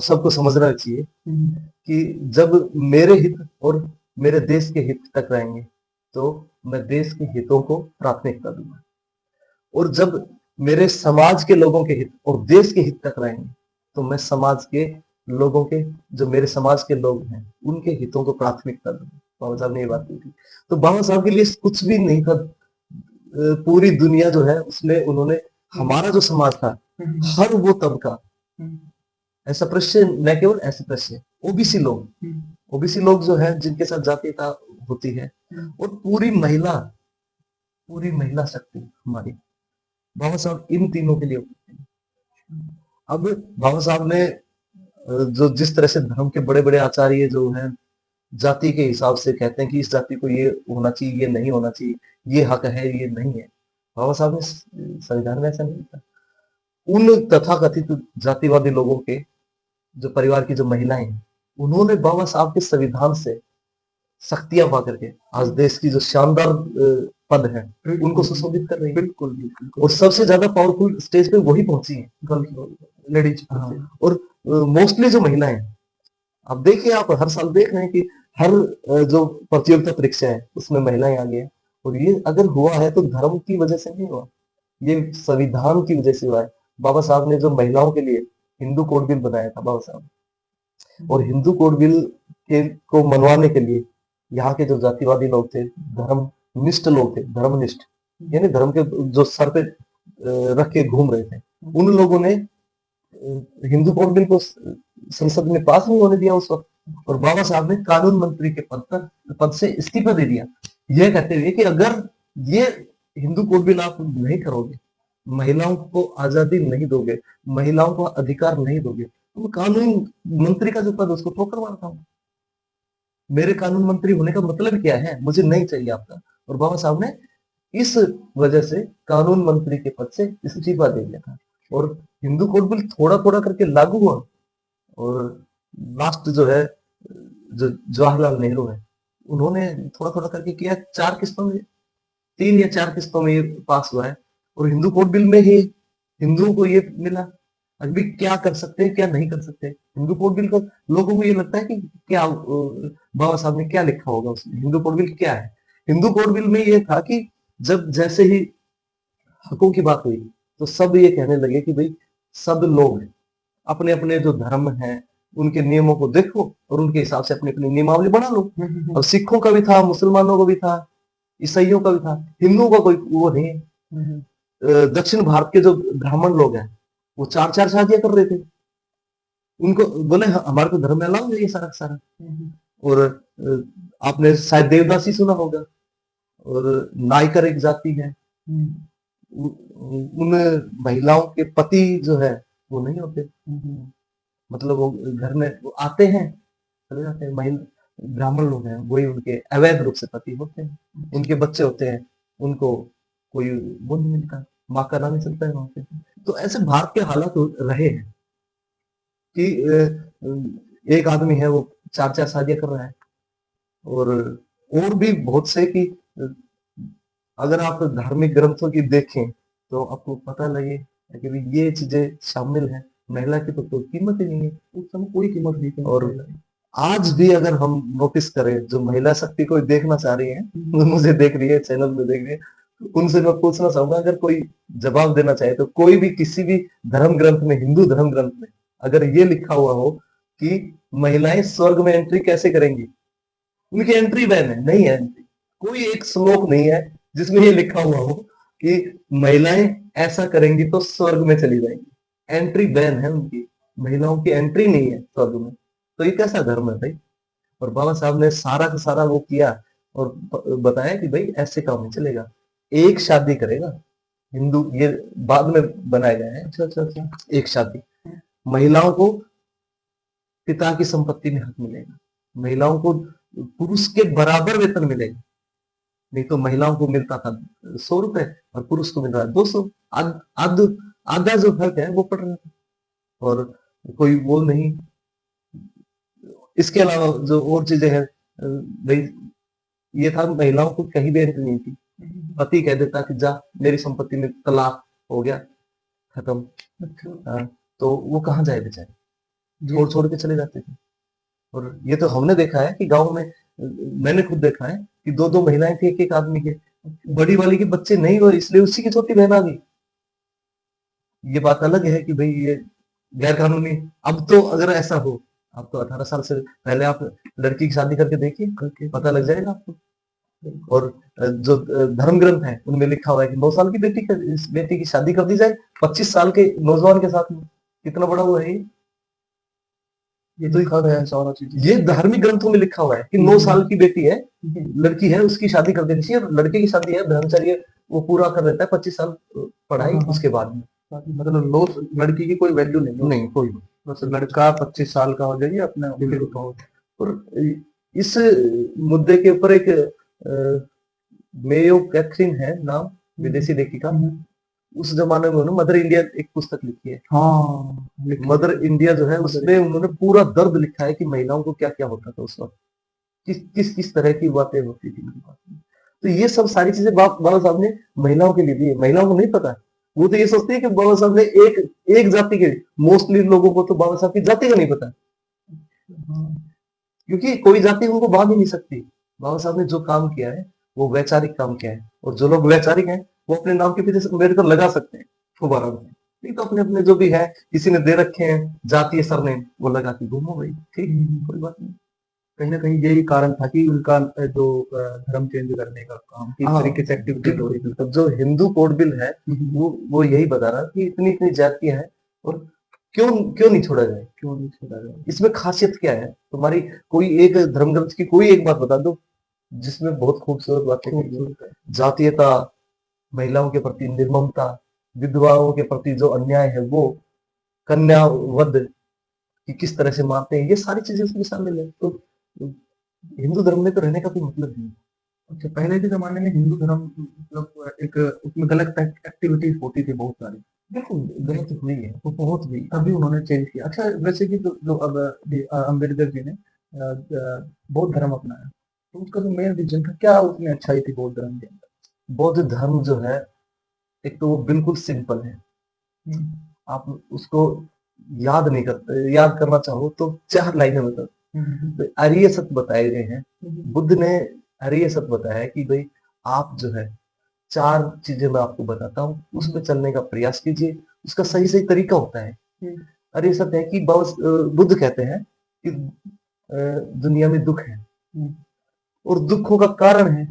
सबको समझना चाहिए कि जब मेरे हित और मेरे देश के हित टकराएंगे तो मैं देश के हितों को प्राथमिकता दूंगा, और जब मेरे समाज के लोगों के हित और देश के हित टकराएंगे तो मैं समाज के लोगों के, जो मेरे समाज के लोग हैं उनके हितों को प्राथमिकता दूंगा। बाबा साहब ने ये बात की थी। तो बाबा साहब के लिए कुछ भी नहीं था, पूरी दुनिया जो है उसमें उन्होंने हमारा जो समाज था, हर वो तबका, ऐसा प्रश्न न केवल ऐसे प्रश्न, ओबीसी लोग, ओबीसी लोग जो है जिनके साथ जातीयता होती है, और पूरी महिला शक्ति हमारी, बाबा साहब इन तीनों के लिए। अब बाबा साहब ने जो जिस तरह से धर्म के बड़े बड़े आचार्य जो हैं जाति के हिसाब से कहते हैं कि इस जाति को ये होना चाहिए, ये नहीं होना चाहिए, ये हक है, ये नहीं है, बाबा साहब ने संविधान में ऐसा नहीं था। उन तथाकथित जातिवादी लोगों के जो परिवार की जो महिलाएं हैं, उन्होंने बाबा साहब के संविधान से शक्तियां पा करके आज देश की जो शानदार पद है उनको सुशोभित कर रही है।
बिल्कुल बिल्कुल।
और सबसे ज्यादा पावरफुल स्टेज पे वही पहुंची है,
लेडीज।
हाँ। और मोस्टली जो महिलाएं हैं, अब देखिए आप हर साल देख रहे हैं कि हर जो प्रतियोगिता परीक्षा है उसमें महिलाएं आगे हैं। और ये अगर हुआ है तो धर्म की वजह से नहीं हुआ, ये संविधान की वजह से हुआ है। बाबा साहब ने जो महिलाओं के लिए हिंदू कोड बिल बनाया था बाबा साहब, और हिंदू कोड बिल के को मनवाने के लिए यहाँ के जो जातिवादी लोग थे, धर्मनिष्ठ लोग थे, धर्मनिष्ठ यानी धर्म के जो सर पे रख के घूम रहे थे, उन लोगों ने हिंदू कोड बिल को संसद में पास नहीं होने दिया उस वक्त। और बाबा साहब ने कानून मंत्री के पद से इस्तीफा दे दिया, यह कहते हुए कि अगर ये हिंदू कोड बिल आप नहीं करोगे, महिलाओं को आजादी नहीं दोगे, महिलाओं को अधिकार नहीं दोगे, तो कानून मंत्री का जो पद उसको ठोकर मारता हूँ। मेरे कानून मंत्री होने का मतलब क्या है, मुझे नहीं चाहिए आपका। और बाबा साहब ने इस वजह से कानून मंत्री के पद से इस्तीफा दे दिया था। और हिंदू कोड बिल थोड़ा थोड़ा करके लागू हुआ, और लास्ट जो है जो जवाहरलाल नेहरू है उन्होंने थोड़ा थोड़ा करके किया, 4 किस्तों में, 3 या 4 किस्तों में ये पास हुआ है। और हिंदू कोड बिल में ही हिंदुओं को ये मिला। अभी क्या कर सकते हैं क्या नहीं कर सकते हिंदू कोड बिल को, लोगों को ये लगता है कि क्या बाबा साहब ने क्या लिखा होगा उसमें, हिंदू कोड बिल क्या है। हिंदू कोड बिल में ये था कि जब जैसे ही हकों की बात हुई तो सब ये कहने लगे कि भाई सब लोग अपने अपने जो धर्म है उनके नियमों को देखो और उनके हिसाब से अपनी अपनी नियमावली बना लो। अब सिखों का भी था, मुसलमानों का भी था, ईसाइयों का भी था, हिंदुओं का कोई वो नहीं है। दक्षिण भारत के जो ब्राह्मण लोग हैं वो 4-4 शादियां कर रहे थे, उनको बोले हमारे तो धर्म में अलाउ है ये सारा सारा। और आपने शायद देवदासी सुना होगा, और नायकर एक जाति है, उन महिलाओं के पति जो है वो नहीं होते, मतलब वो घर में वो आते हैं चले जाते हैं। महिला ब्राह्मण लोग हैं वही उनके अवैध रूप से पति होते हैं, उनके बच्चे होते हैं, उनको कोई वो नहीं मिलता, माँ का नाम नहीं चलता है वहां पे। तो ऐसे भारत के हालात रहे हैं कि एक आदमी है वो 4-4 शादियां कर रहा है। और भी बहुत से कि अगर आप धार्मिक ग्रंथों की देखें तो आपको पता लगे कि ये चीजें शामिल हैं। महिला की तो कोई कीमत ही नहीं है, उस समय कोई कीमत नहीं थी। और आज भी अगर हम नोटिस करें जो महिला शक्ति को देखना चाह रही है, मुझे देख रही है, चैनल में देख रही है, उनसे मैं पूछना चाहूंगा अगर कोई जवाब देना चाहे तो कोई भी किसी भी धर्म ग्रंथ में, हिंदू धर्म ग्रंथ में अगर ये लिखा हुआ हो कि महिलाएं स्वर्ग में एंट्री कैसे करेंगी, उनकी एंट्री बैन है, नहीं है एंट्री। कोई एक श्लोक नहीं है जिसमें ये लिखा हुआ हो कि महिलाएं ऐसा करेंगी तो स्वर्ग में चली जाएंगी, एंट्री बैन है उनकी, महिलाओं की एंट्री नहीं है स्वर्ग में। तो ये कैसा धर्म है भाई। और बाबा साहब ने सारा का सारा वो किया और बताया कि भाई ऐसे काम नहीं चलेगा, एक शादी करेगा हिंदू, ये बाद में बनाया गया है। अच्छा, एक शादी, महिलाओं को पिता की संपत्ति में हक मिलेगा, महिलाओं को पुरुष के बराबर वेतन मिलेगा। नहीं तो महिलाओं को मिलता था 100 रुपए और पुरुष को मिल रहा है 200, आधा जो फर्क है वो पड़ रहा था। और कोई वो नहीं। इसके अलावा जो और चीजें हैं भाई, ये था महिलाओं को कहीं भी एंट्री नहीं थी। पति कह देता कि जा मेरी संपत्ति में तलाक हो गया, खत्म। तो वो कहाँ जाए बेचारे, छोड़ छोड़ के चले जाते थे। और ये तो हमने देखा है कि गांव में, मैंने खुद देखा है कि 2-2 महिलाएं थी एक आदमी के, बड़ी वाली के बच्चे नहीं हुए इसलिए उसी की छोटी बहन आ गई। ये बात अलग है कि भाई ये गैर कानूनी। अब तो अगर ऐसा हो, आप तो 18 साल से पहले आप लड़की की शादी करके देखिए, पता लग जाएगा आपको। और जो धर्म ग्रंथ है उनमें लिखा हुआ है कि 9 साल की बेटी की शादी कर दी जाए 25 साल के नौजवान के साथ में। कितना बड़ा वो है ये तो लिखा गया है सारा चीज, ये धार्मिक ग्रंथों में लिखा हुआ है कि 9 साल की बेटी है, लड़की है, उसकी शादी कर देनी चाहिए। लड़के की शादी है, ब्रह्मचर्य वो पूरा कर देता है 25 साल पढ़ाई, उसके बाद में
मतलब लो लड़की की कोई वैल्यू नहीं
कोई
बस लड़का 25 साल का हो जाइए अपने।
और इस मुद्दे के ऊपर एक मेयो कैथरीन है नाम, विदेशी लेखिका, उस जमाने में उन्होंने मदर इंडिया एक पुस्तक लिखी है।
हाँ,
मदर इंडिया जो है उसमें उन्होंने पूरा दर्द लिखा है कि महिलाओं को क्या क्या होता था उस वक्त। किस तरह की बातें होती थी उनकी बात में। तो ये सब सारी चीजें बाबा साहब ने महिलाओं के लिए दी है। महिलाओं को नहीं पता है। वो तो ये सोचती है कि बाबा साहब ने एक एक जाति के, मोस्टली लोगों को तो बाबा साहब की जाति का नहीं पता, क्योंकि कोई जाति उनको बांध ही नहीं सकती। बाबा साहब ने जो काम किया है वो वैचारिक काम किया है, और जो लोग वैचारिक हैं वो अपने नाम के पीछे से अम्बेडकर लगा सकते हैं फुबारा में। नहीं तो अपने अपने जो भी है, किसी ने दे रखे हैं जातीय सरनेम, वो लगा के घूमो भाई, ठीक, कोई बात नहीं।
कहीं ना कहीं यही कारण था कि उनका जो धर्म चेंज करने का काम किस
हाँ,
तरीके से एक्टिविटी हो रही थी।
तो जो हिंदू कोड बिल है वो यही बता रहा है कि इतनी इतनी जातियां हैं, और क्यों क्यों नहीं छोड़ा जाए,
क्यों नहीं छोड़ा जाए।
इसमें खासियत क्या है तुम्हारी? कोई एक धर्म ग्रंथ की कोई एक बात बता दो जिसमें बहुत खूबसूरत बातें कही हैं। जातीयता, महिलाओं के प्रति निर्ममता, विधवाओं के प्रति जो अन्याय है वो, कन्या वध कि किस तरह से मारते हैं, ये सारी चीजें उसमें शामिल है। तो हिंदू धर्म में तो रहने का कोई मतलब नहीं।
अच्छा, पहले के जमाने में हिंदू धर्म मतलब एक उसमें गलत एक्टिविटीज होती थी बहुत सारी।
बिल्कुल गलत हुई है, वो बहुत हुई।
तभी उन्होंने चेंज किया। अच्छा, वैसे कि जो अब अम्बेडकर जी ने बौद्ध धर्म अपनाया, तो उसका जो मेन रीजन था क्या, उसमें अच्छाई थी बौद्ध धर्म के अंदर?
बौद्ध धर्म जो है, एक तो वो बिल्कुल सिंपल है। आप उसको याद नहीं करते, याद करना चाहो तो 4 लाइनें में कर। तो अरिय सत्य बताए गए हैं। बुद्ध ने अरिय सत्य बताया है कि भाई आप जो है 4 चीजें मैं आपको बताता हूँ, उस पर चलने का प्रयास कीजिए, उसका सही सही तरीका होता है। अरिय सत्य है कि बुद्ध कहते हैं कि दुनिया में दुख है, और दुखों का कारण है,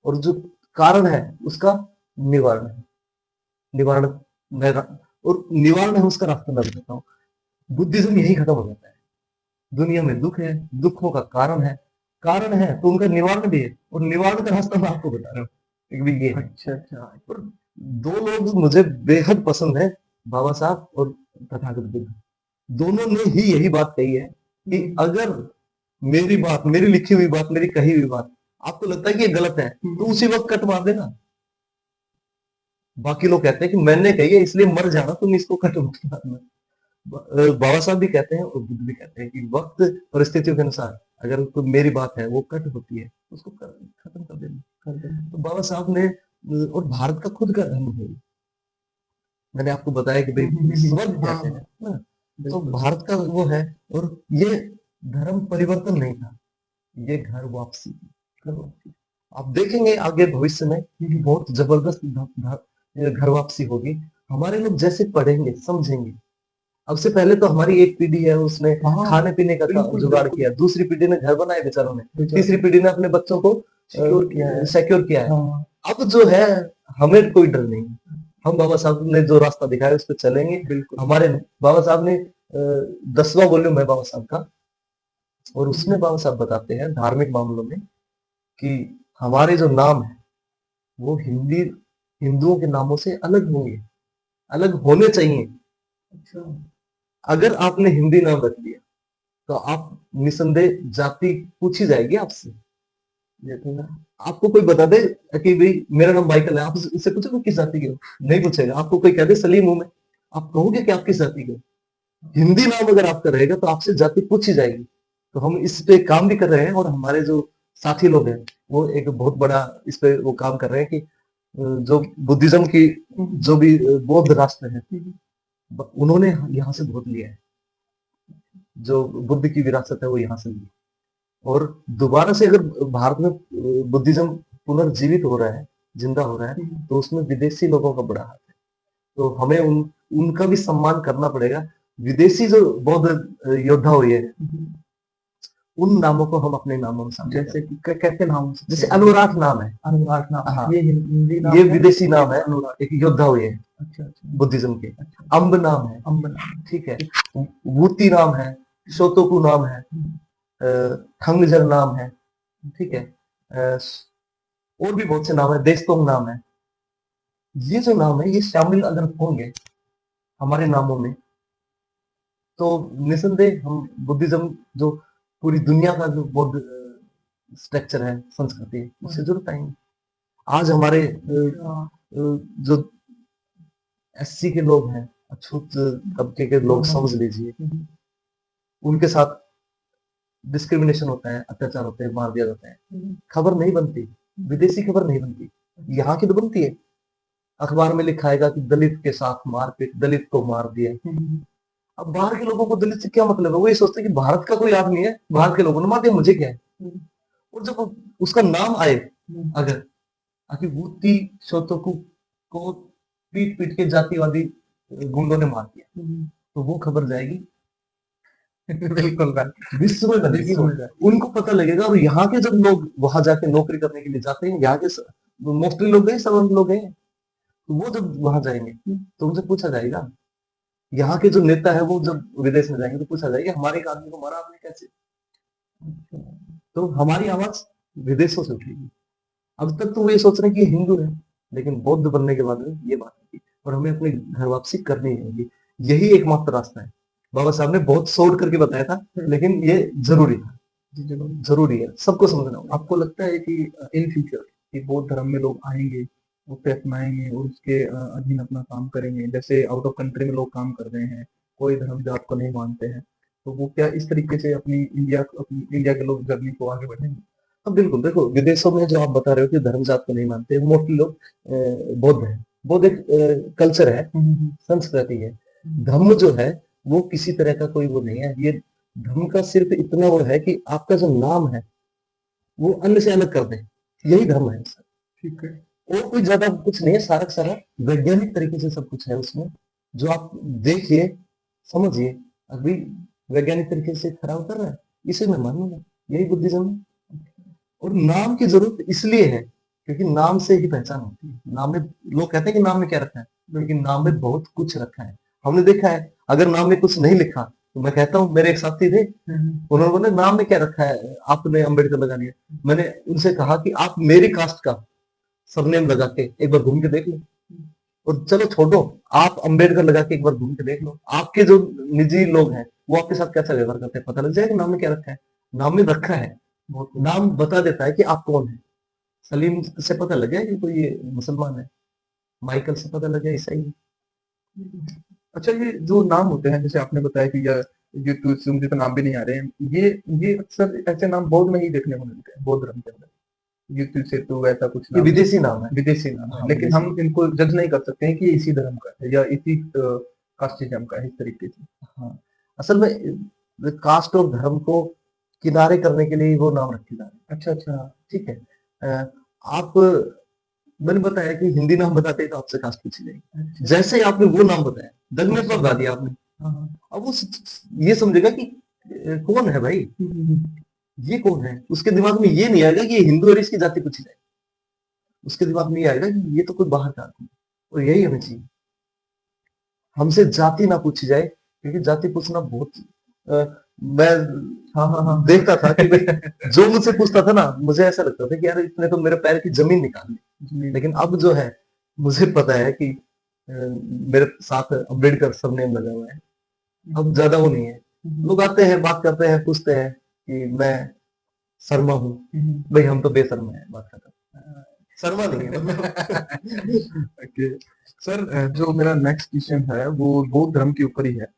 और जो कारण है उसका निवारण है। निवारण और निवारण है उसका रास्ता मैं बताता हूँ। बुद्धिज्म यही खत्म हो जाता है। दुनिया में दुख है, दुखों का कारण है तो उनका निवारण भी है, और निवारण का रास्ता मैं आपको बता रहा हूँ। एक भी ये है।
अच्छा अच्छा।
और 2 लोग मुझे बेहद पसंद है, बाबा साहब और तथागत बुद्ध। दोनों ने ही यही बात कही है कि अगर मेरी बात, मेरी लिखी हुई बात, मेरी कही हुई बात आपको लगता है कि ये गलत है, तो उसी वक्त कट मार देना। बाकी लोग कहते हैं कि मैंने कही है इसलिए मर जाना, तुम इसको कट मत मारना। बाबा साहब भी कहते हैं और बुद्ध भी कहते हैं कि वक्त परिस्थितियों के अनुसार अगर कोई मेरी बात है वो कट होती है, उसको खत्म कर देना। तो बाबा साहब ने, और भारत का खुद का धर्म है, मैंने आपको बताया कि भाई स्वर्ग कहते हैं ना, तो भारत का वो है। और ये धर्म परिवर्तन नहीं था, ये घर वापसी थी, घर वापसी। आप देखेंगे आगे भविष्य में कि बहुत जबरदस्त घर वापसी होगी। हमारे लोग जैसे पढ़ेंगे समझेंगे। अब से पहले तो हमारी एक पीढ़ी है, उसने खाने पीने का जुगाड़ किया, दूसरी पीढ़ी ने घर बनाए बेचारों ने, तीसरी पीढ़ी ने अपने बच्चों को सिक्योर किया है। अब जो है हमें कोई डर नहीं। हम बाबा साहब ने जो रास्ता दिखाया उस पर चलेंगे। हमारे बाबा साहब ने 10वां वॉल्यूम है बाबा साहब का, और उसमें बाबा साहब बताते हैं धार्मिक मामलों में कि हमारे जो नाम है वो हिंदुओं के नामों से अलग होंगे, अलग होने चाहिए। अच्छा, अगर आपने हिंदी नाम रख दिया तो आप निसंदेह जाति पूछी जाएगी आपसे। आपको कोई बता दे कि भाई मेरा नाम माइकल है, आप उससे पूछोगे किस जाति के हो, नहीं पूछेगा। आपको कोई कह दे सलीम हूं मैं, आप कहोगे कि आप किस जाति के हो। हिंदी नाम अगर आपका रहेगा तो आपसे जाति पूछी जाएगी। तो हम इस पे काम भी कर रहे हैं, और हमारे जो साथी लोग हैं वो एक बहुत बड़ा इस पे वो काम कर रहे हैं कि जो बुद्धिज्म की जो भी बौद्ध राष्ट्र है उन्होंने यहाँ से बहुत लिया है, जो बुद्ध की विरासत है वो यहाँ से ली। और दोबारा से अगर भारत में बुद्धिज्म पुनर्जीवित हो रहा है, जिंदा हो रहा है, तो उसमें विदेशी लोगों का बड़ा हाथ है। तो हमें उनका भी सम्मान करना पड़ेगा। विदेशी जो बौद्ध योद्धा हुए हैं उन नामों को हम अपने नामों में, जैसे कि कैसे नाम, जैसे अनुराग नाम है, अनुराग नाम। हाँ, ये हिंदी नाम, ये विदेशी नाम है, एक योद्धा हुए हैं। अच्छा अच्छा, बुद्धिज्म के। अम्ब नाम है, अम्ब नाम, ठीक है। वूती नाम है, शोतोकू नाम है, खंगजर नाम है, ठीक है। और भी बहुत से नाम है, देशतोंग नाम है। ये जो नाम है ये शामिल अगर होंगे हमारे नामों में तो निसंदेह हम बुद्धिज्म जो पूरी दुनिया का जो बौद्ध स्ट्रक्चर है, संस्कृति है, उससे जुड़ पाएंगे। आज हमारे जो एससी के लोग हैं, अछूत तबके के लोग समझ लीजिए, उनके साथ डिस्क्रिमिनेशन होता है, अत्याचार होते हैं, मार दिया जाता है, खबर नहीं बनती, विदेशी खबर नहीं बनती, यहाँ की तो बनती है। अखबार में लिखा आएगा कि दलित के साथ मारपीट, दलित को मार दिया। अब बाहर के लोगों को दलित से क्या मतलब है, वो ये सोचते हैं कि भारत का कोई आदमी है, बाहर के लोगों ने मार दिया, मुझे क्या है। और जब उसका नाम आए, अगर आखिर वुत्ती शोतोकू को पीट पीट के जातिवादी गुंडों ने मार दिया, तो वो खबर जाएगी
बिल्कुल भाई,
विश्व में बनेगी वो। उनको पता लगेगा। और यहाँ के जब लोग वहां जाके नौकरी करने के लिए जाते हैं, यहाँ के मोस्टली लोग गए, सब लोग गए, तो वो जब वहां जाएंगे तो उनसे पूछा जाएगा, यहाँ के जो नेता है वो जब विदेश में जाएंगे तो पूछा जाएगा हमारे एक आदमी को मारा आपने कैसे। तो हमारी आवाज विदेशों से उठेगी। अब तक तो वो ये सोच रहे हैं कि ये हिंदू है, लेकिन बौद्ध बनने के बाद में ये बात है और हमें अपने घर वापसी करनी होगी। यही एकमात्र रास्ता है। बाबा साहब ने बहुत सोच करके बताया था, लेकिन ये जरूरी था, जरूरी है, सबको समझना होगा।
आपको लगता है कि इन फ्यूचर कि बौद्ध धर्म में लोग आएंगे, उसे अपनाएंगे और उसके अधीन अपना काम करेंगे, जैसे आउट ऑफ कंट्री में लोग काम कर रहे हैं, कोई धर्म जात को नहीं मानते हैं, तो वो क्या इस तरीके से अपनी इंडिया के लोग जर्नी को आगे बढ़ेंगे?
हाँ बिल्कुल, देखो विदेशों में जो आप बता रहे हो कि धर्म जात को नहीं मानते, मोस्टली लोग बौद्ध है। बौद्ध एक कल्चर है, संस्कृति है। धर्म जो है वो किसी तरह का कोई वो नहीं है। ये धर्म का सिर्फ इतना वो है कि आपका जो नाम है वो अन्य से अलग कर दे, यही धर्म है।
ठीक है,
और कोई ज्यादा कुछ नहीं है, सारा का सारा वैज्ञानिक तरीके से सब कुछ है उसमें, जो आप देखिए समझिए, अभी वैज्ञानिक तरीके से खरा उतर रहा है, इसे मैं मानूंगा, यही बुद्धिज्म है। और नाम की जरूरत इसलिए है क्योंकि नाम से ही पहचान होती है। नाम में लोग कहते हैं कि नाम में क्या रखा है, लेकिन नाम में बहुत कुछ रखा है। हमने देखा है, अगर नाम में कुछ नहीं लिखा तो मैं कहता हूँ, मेरे एक साथी थे, उन्होंने बोले नाम में क्या रखा है, आपने अम्बेडकर लगा दिया। मैंने उनसे कहा कि आप मेरी कास्ट का सरनेम लगा के एक बार घूम के देख लो, और चलो छोड़ो, आप अम्बेडकर लगा के एक बार घूम के देख लो, आपके जो निजी लोग हैं वो आपके साथ कैसा व्यवहार करते हैं, पता लग जाएगा नाम में क्या रखा है। नाम में रखा है, नाम बता देता है कि आप कौन है। सलीम से पता लग गया कि कोई ये मुसलमान है, माइकल से पता लग गया ईसाई है।
अच्छा, ये जो नाम होते हैं जैसे आपने बताया कि ये तो मुझे तो नाम भी नहीं आ रहे हैं, ये अक्सर ऐसे नाम बौद्ध में ही देखने को मिलते हैं, बौद्ध धर्म के अंदर युद्ध सेतु ऐसा कुछ
ये
नाम,
विदेशी नाम है।
विदेशी नाम है,
हाँ,
लेकिन
विदेशी।
हम इनको जज नहीं कर सकते हैं कि ये इसी धर्म का है या इसी कास्टिज्म का है, इस तरीके से।
हाँ, असल में कास्ट और धर्म को किनारे करने के लिए वो नाम रखे जा रहे हैं।
अच्छा अच्छा,
ठीक है। आप, मैंने बताया कि हिंदी नाम बताते हैं तो आपसे कास्ट पूछी जाएगी। जैसे ही आपने वो नाम बताया, दंग में बता दिया आपने, अब वो ये समझेगा कि कौन है भाई, ये कौन है। उसके दिमाग में ये नहीं आएगा कि ये हिंदू और इसकी जाति पूछी जाए, उसके दिमाग में ये आएगा कि ये तो कोई बाहर का आदमी है। और यही हमें चाहिए, हमसे जाति ना पूछी जाए, क्योंकि जाति पूछना बहुत मैं देखता था कि भाई जो मुझसे पूछता था ना, मुझे ऐसा लगता था कि यार इसने तो मेरे पैर की जमीन निकाल ली। लेकिन अब जो है मुझे पता है कि मेरे साथ अम्बेडकर सरनेम लगा हुआ है, अब ज्यादा वो नहीं है। लोग आते हैं, बात करते हैं, पूछते हैं कि मैं शर्मा हूँ, भाई हम तो बेशर्मा है, बात करते शर्मा नहीं है मतलब।
ओके सर, जो मेरा नेक्स्ट क्वेश्चन है वो बौद्ध धर्म के ऊपर ही है।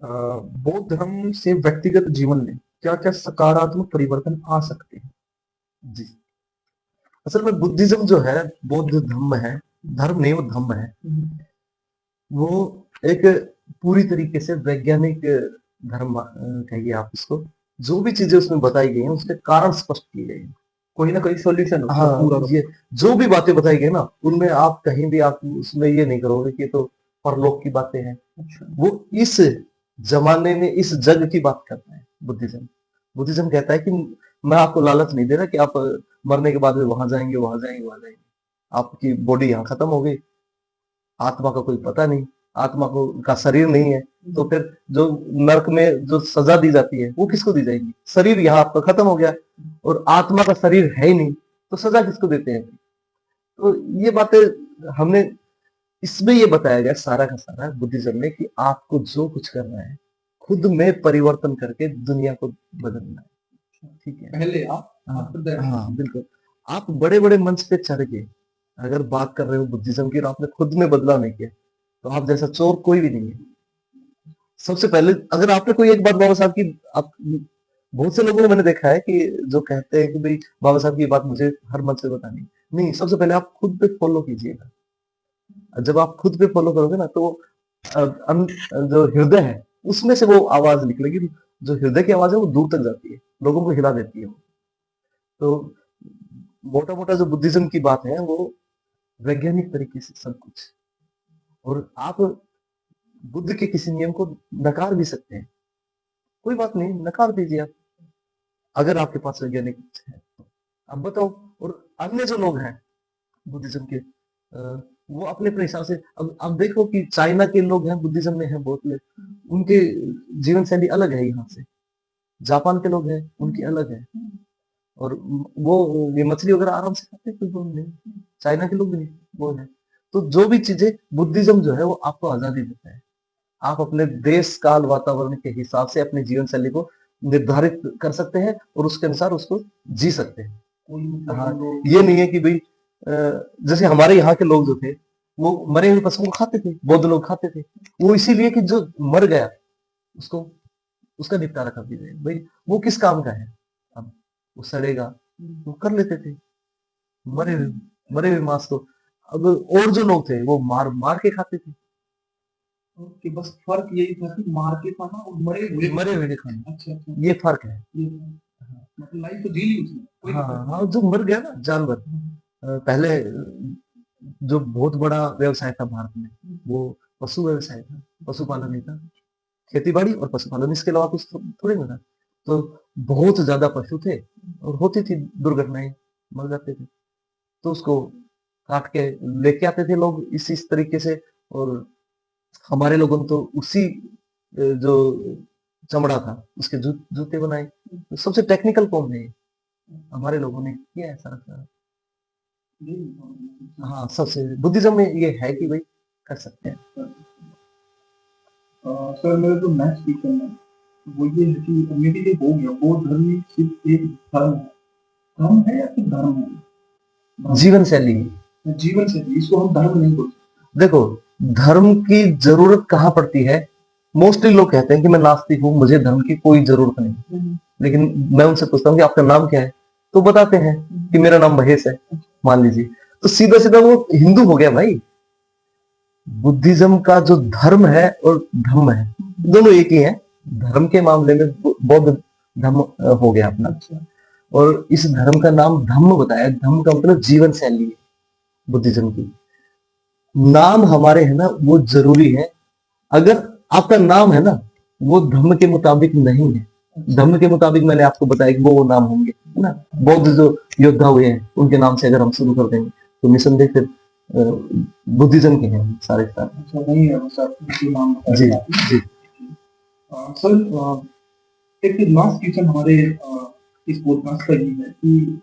बौद्ध धर्म से व्यक्तिगत जीवन में क्या क्या सकारात्मक परिवर्तन आ सकते हैं?
जी, असल में बुद्धिज्म जो है, बौद्ध धर्म है, धर्म नहीं वो धर्म है, वो एक पूरी तरीके से वैज्ञानिक धर्म कहिए आप इसको। जो भी चीजें उसमें बताई गई हैं उसके कारण स्पष्ट किए गए हैं,
कोई ना कोई सॉल्यूशन
हाँ पूरा। ये जो भी बातें बताई गई ना, उनमें आप कहीं भी आप उसमें ये नहीं करोगे कि तो परलोक की बातें हैं।
अच्छा,
वो इस जमाने में इस जग की बात करता है बुद्धिज्म। बुद्धिज्म कहता है कि मैं आपको लालच नहीं दे रहा कि आप मरने के बाद में वहां जाएंगे, वहां जाएंगे, वहां जाएंगे। आपकी बॉडी यहाँ खत्म हो गई, आत्मा का कोई पता नहीं, आत्मा को का शरीर नहीं है, तो फिर जो नरक में जो सजा दी जाती है वो किसको दी जाएगी? शरीर यहाँ आपका खत्म हो गया और आत्मा का शरीर है ही नहीं, तो सजा किसको देते हैं? तो ये बातें हमने इसमें ये बताया गया सारा का सारा बुद्धिज्म में कि आपको जो कुछ करना है खुद में परिवर्तन करके दुनिया को बदलना है। ठीक है,
पहले आप
हाँ बिल्कुल। आप बड़े बड़े मंच पे चढ़ के अगर बात कर रहे हो बुद्धिज्म की और आपने खुद में बदलाव नहीं किया, तो आप जैसा चोर कोई भी नहीं है। सबसे पहले अगर आपने कोई एक बात बाबा साहब की आप बहुत से लोगों को मैंने देखा है कि जो कहते हैं कि भाई बाबा साहब की बात मुझे हर मंच पे बतानी है। नहीं, सबसे पहले आप खुद पे फॉलो कीजिएगा। जब आप खुद पे फॉलो करोगे ना तो जो हृदय है उसमें से वो आवाज निकलेगी। जो हृदय की आवाज है वो दूर तक जाती है, लोगों को हिला देती है वो। तो मोटा मोटा जो बुद्धिज्म की बात है वो वैज्ञानिक तरीके से सब कुछ। और आप बुद्ध के किसी नियम को नकार भी सकते हैं, कोई बात नहीं, नकार दीजिए आप, अगर आपके पास वैज्ञानिक है तो। अब बताओ। और अन्य जो लोग हैं बुद्धिज्म के, वो अपने अपने हिसाब से, अब देखो कि चाइना के लोग हैं बुद्धिज्म में हैं बहुत लोग, उनके जीवन शैली अलग है यहाँ से। जापान के लोग हैं उनकी अलग है। और वो ये मछली वगैरह आराम से खाते हैं, कोई प्रॉब्लम नहीं। चाइना के लोग भी वो है। तो जो भी चीजें, बुद्धिज्म जो है वो आपको आजादी देता है। आप अपने देश काल वातावरण के हिसाब से अपनी जीवन शैली को निर्धारित कर सकते हैं और उसके अनुसार उसको जी सकते हैं। हाँ, ये नहीं है कि भाई जैसे हमारे यहाँ के लोग जो थे वो मरे हुए पशुओं को खाते थे, बौद्ध लोग खाते थे। वो इसीलिए कि जो मर गया उसको, उसका निपटारा कर दीजिए भाई, वो किस काम का है। अब वो सड़ेगा, वो कर लेते थे। मरे हुए मरे हुए मांस को, अब और जो लोग थे वो मार मार के खाते थे।
कि बस फर्क यही था कि मार के खाना और
मरे हुए खाना,
अच्छा अच्छा,
ये फर्क है।
ये मतलब लाइफ तो जी ली उसने, कोई
हाँ
दिक्कत
हाँ, जो मर गया ना जानवर, पहले जो बहुत बड़ा व्यवसाय था भारत में वो पशु व्यवसाय था, पशुपालन ही था। खेती बाड़ी और पशुपालन, इसके अलावा कुछ थोड़ी ना था। तो बहुत ज्यादा पशु थे और होती थी दुर्घटनाएं, मर जाते थे। तो उसको काट के लेके आते थे लोग इस तरीके से। और हमारे लोगों ने तो उसी जो चमड़ा था उसके जूते बनाए। तो सबसे टेक्निकल कौन है ये? हमारे लोगों ने किया है सारा सारा।
नहीं।
हाँ, सबसे बुद्धिज्म में ये है कि भाई कर सकते हैं।
सर मेरा जो नेक्स्ट क्वेश्चन है वो ये है कि मेरे लिए हो गया, वो धर्म सिर्फ एक धर्म है या फिर धर्म है?
जीवन शैली,
जीवन शैली, इसको हम धर्म नहीं बोलते।
देखो धर्म की जरूरत कहाँ पड़ती है। मोस्टली लोग कहते हैं कि मैं नास्तिक हूँ, मुझे धर्म की कोई जरूरत नहीं। लेकिन मैं उनसे पूछता हूँ कि आपका नाम क्या है, तो बताते हैं कि मेरा नाम महेश है, मान लीजिए। तो सीधा सीधा वो हिंदू हो गया भाई। बुद्धिज्म का जो धर्म है और धम्म है, दोनों एक ही है। धर्म के मामले में बौद्ध धर्म हो गया अपना, और इस धर्म का नाम धम्म बताया। धम्म का मतलब जीवन शैली है बुद्धिज्म की। नाम हमारे है ना वो जरूरी है। अगर आपका नाम है ना वो धर्म के मुताबिक नहीं है, धर्म के मुताबिक मैंने आपको बताया कि वो नाम होंगे, है ना। बौद्ध जो योद्धा हुए हैं उनके नाम से अगर हम शुरू कर देंगे तो निसंदेह फिर बुद्धिज्म के हैं सारे सारे।
अच्छा, नहीं है सर, नाम
जी जी।
सर एक लास्ट क्वेश्चन हमारे इस पॉडकास्ट का ये है कि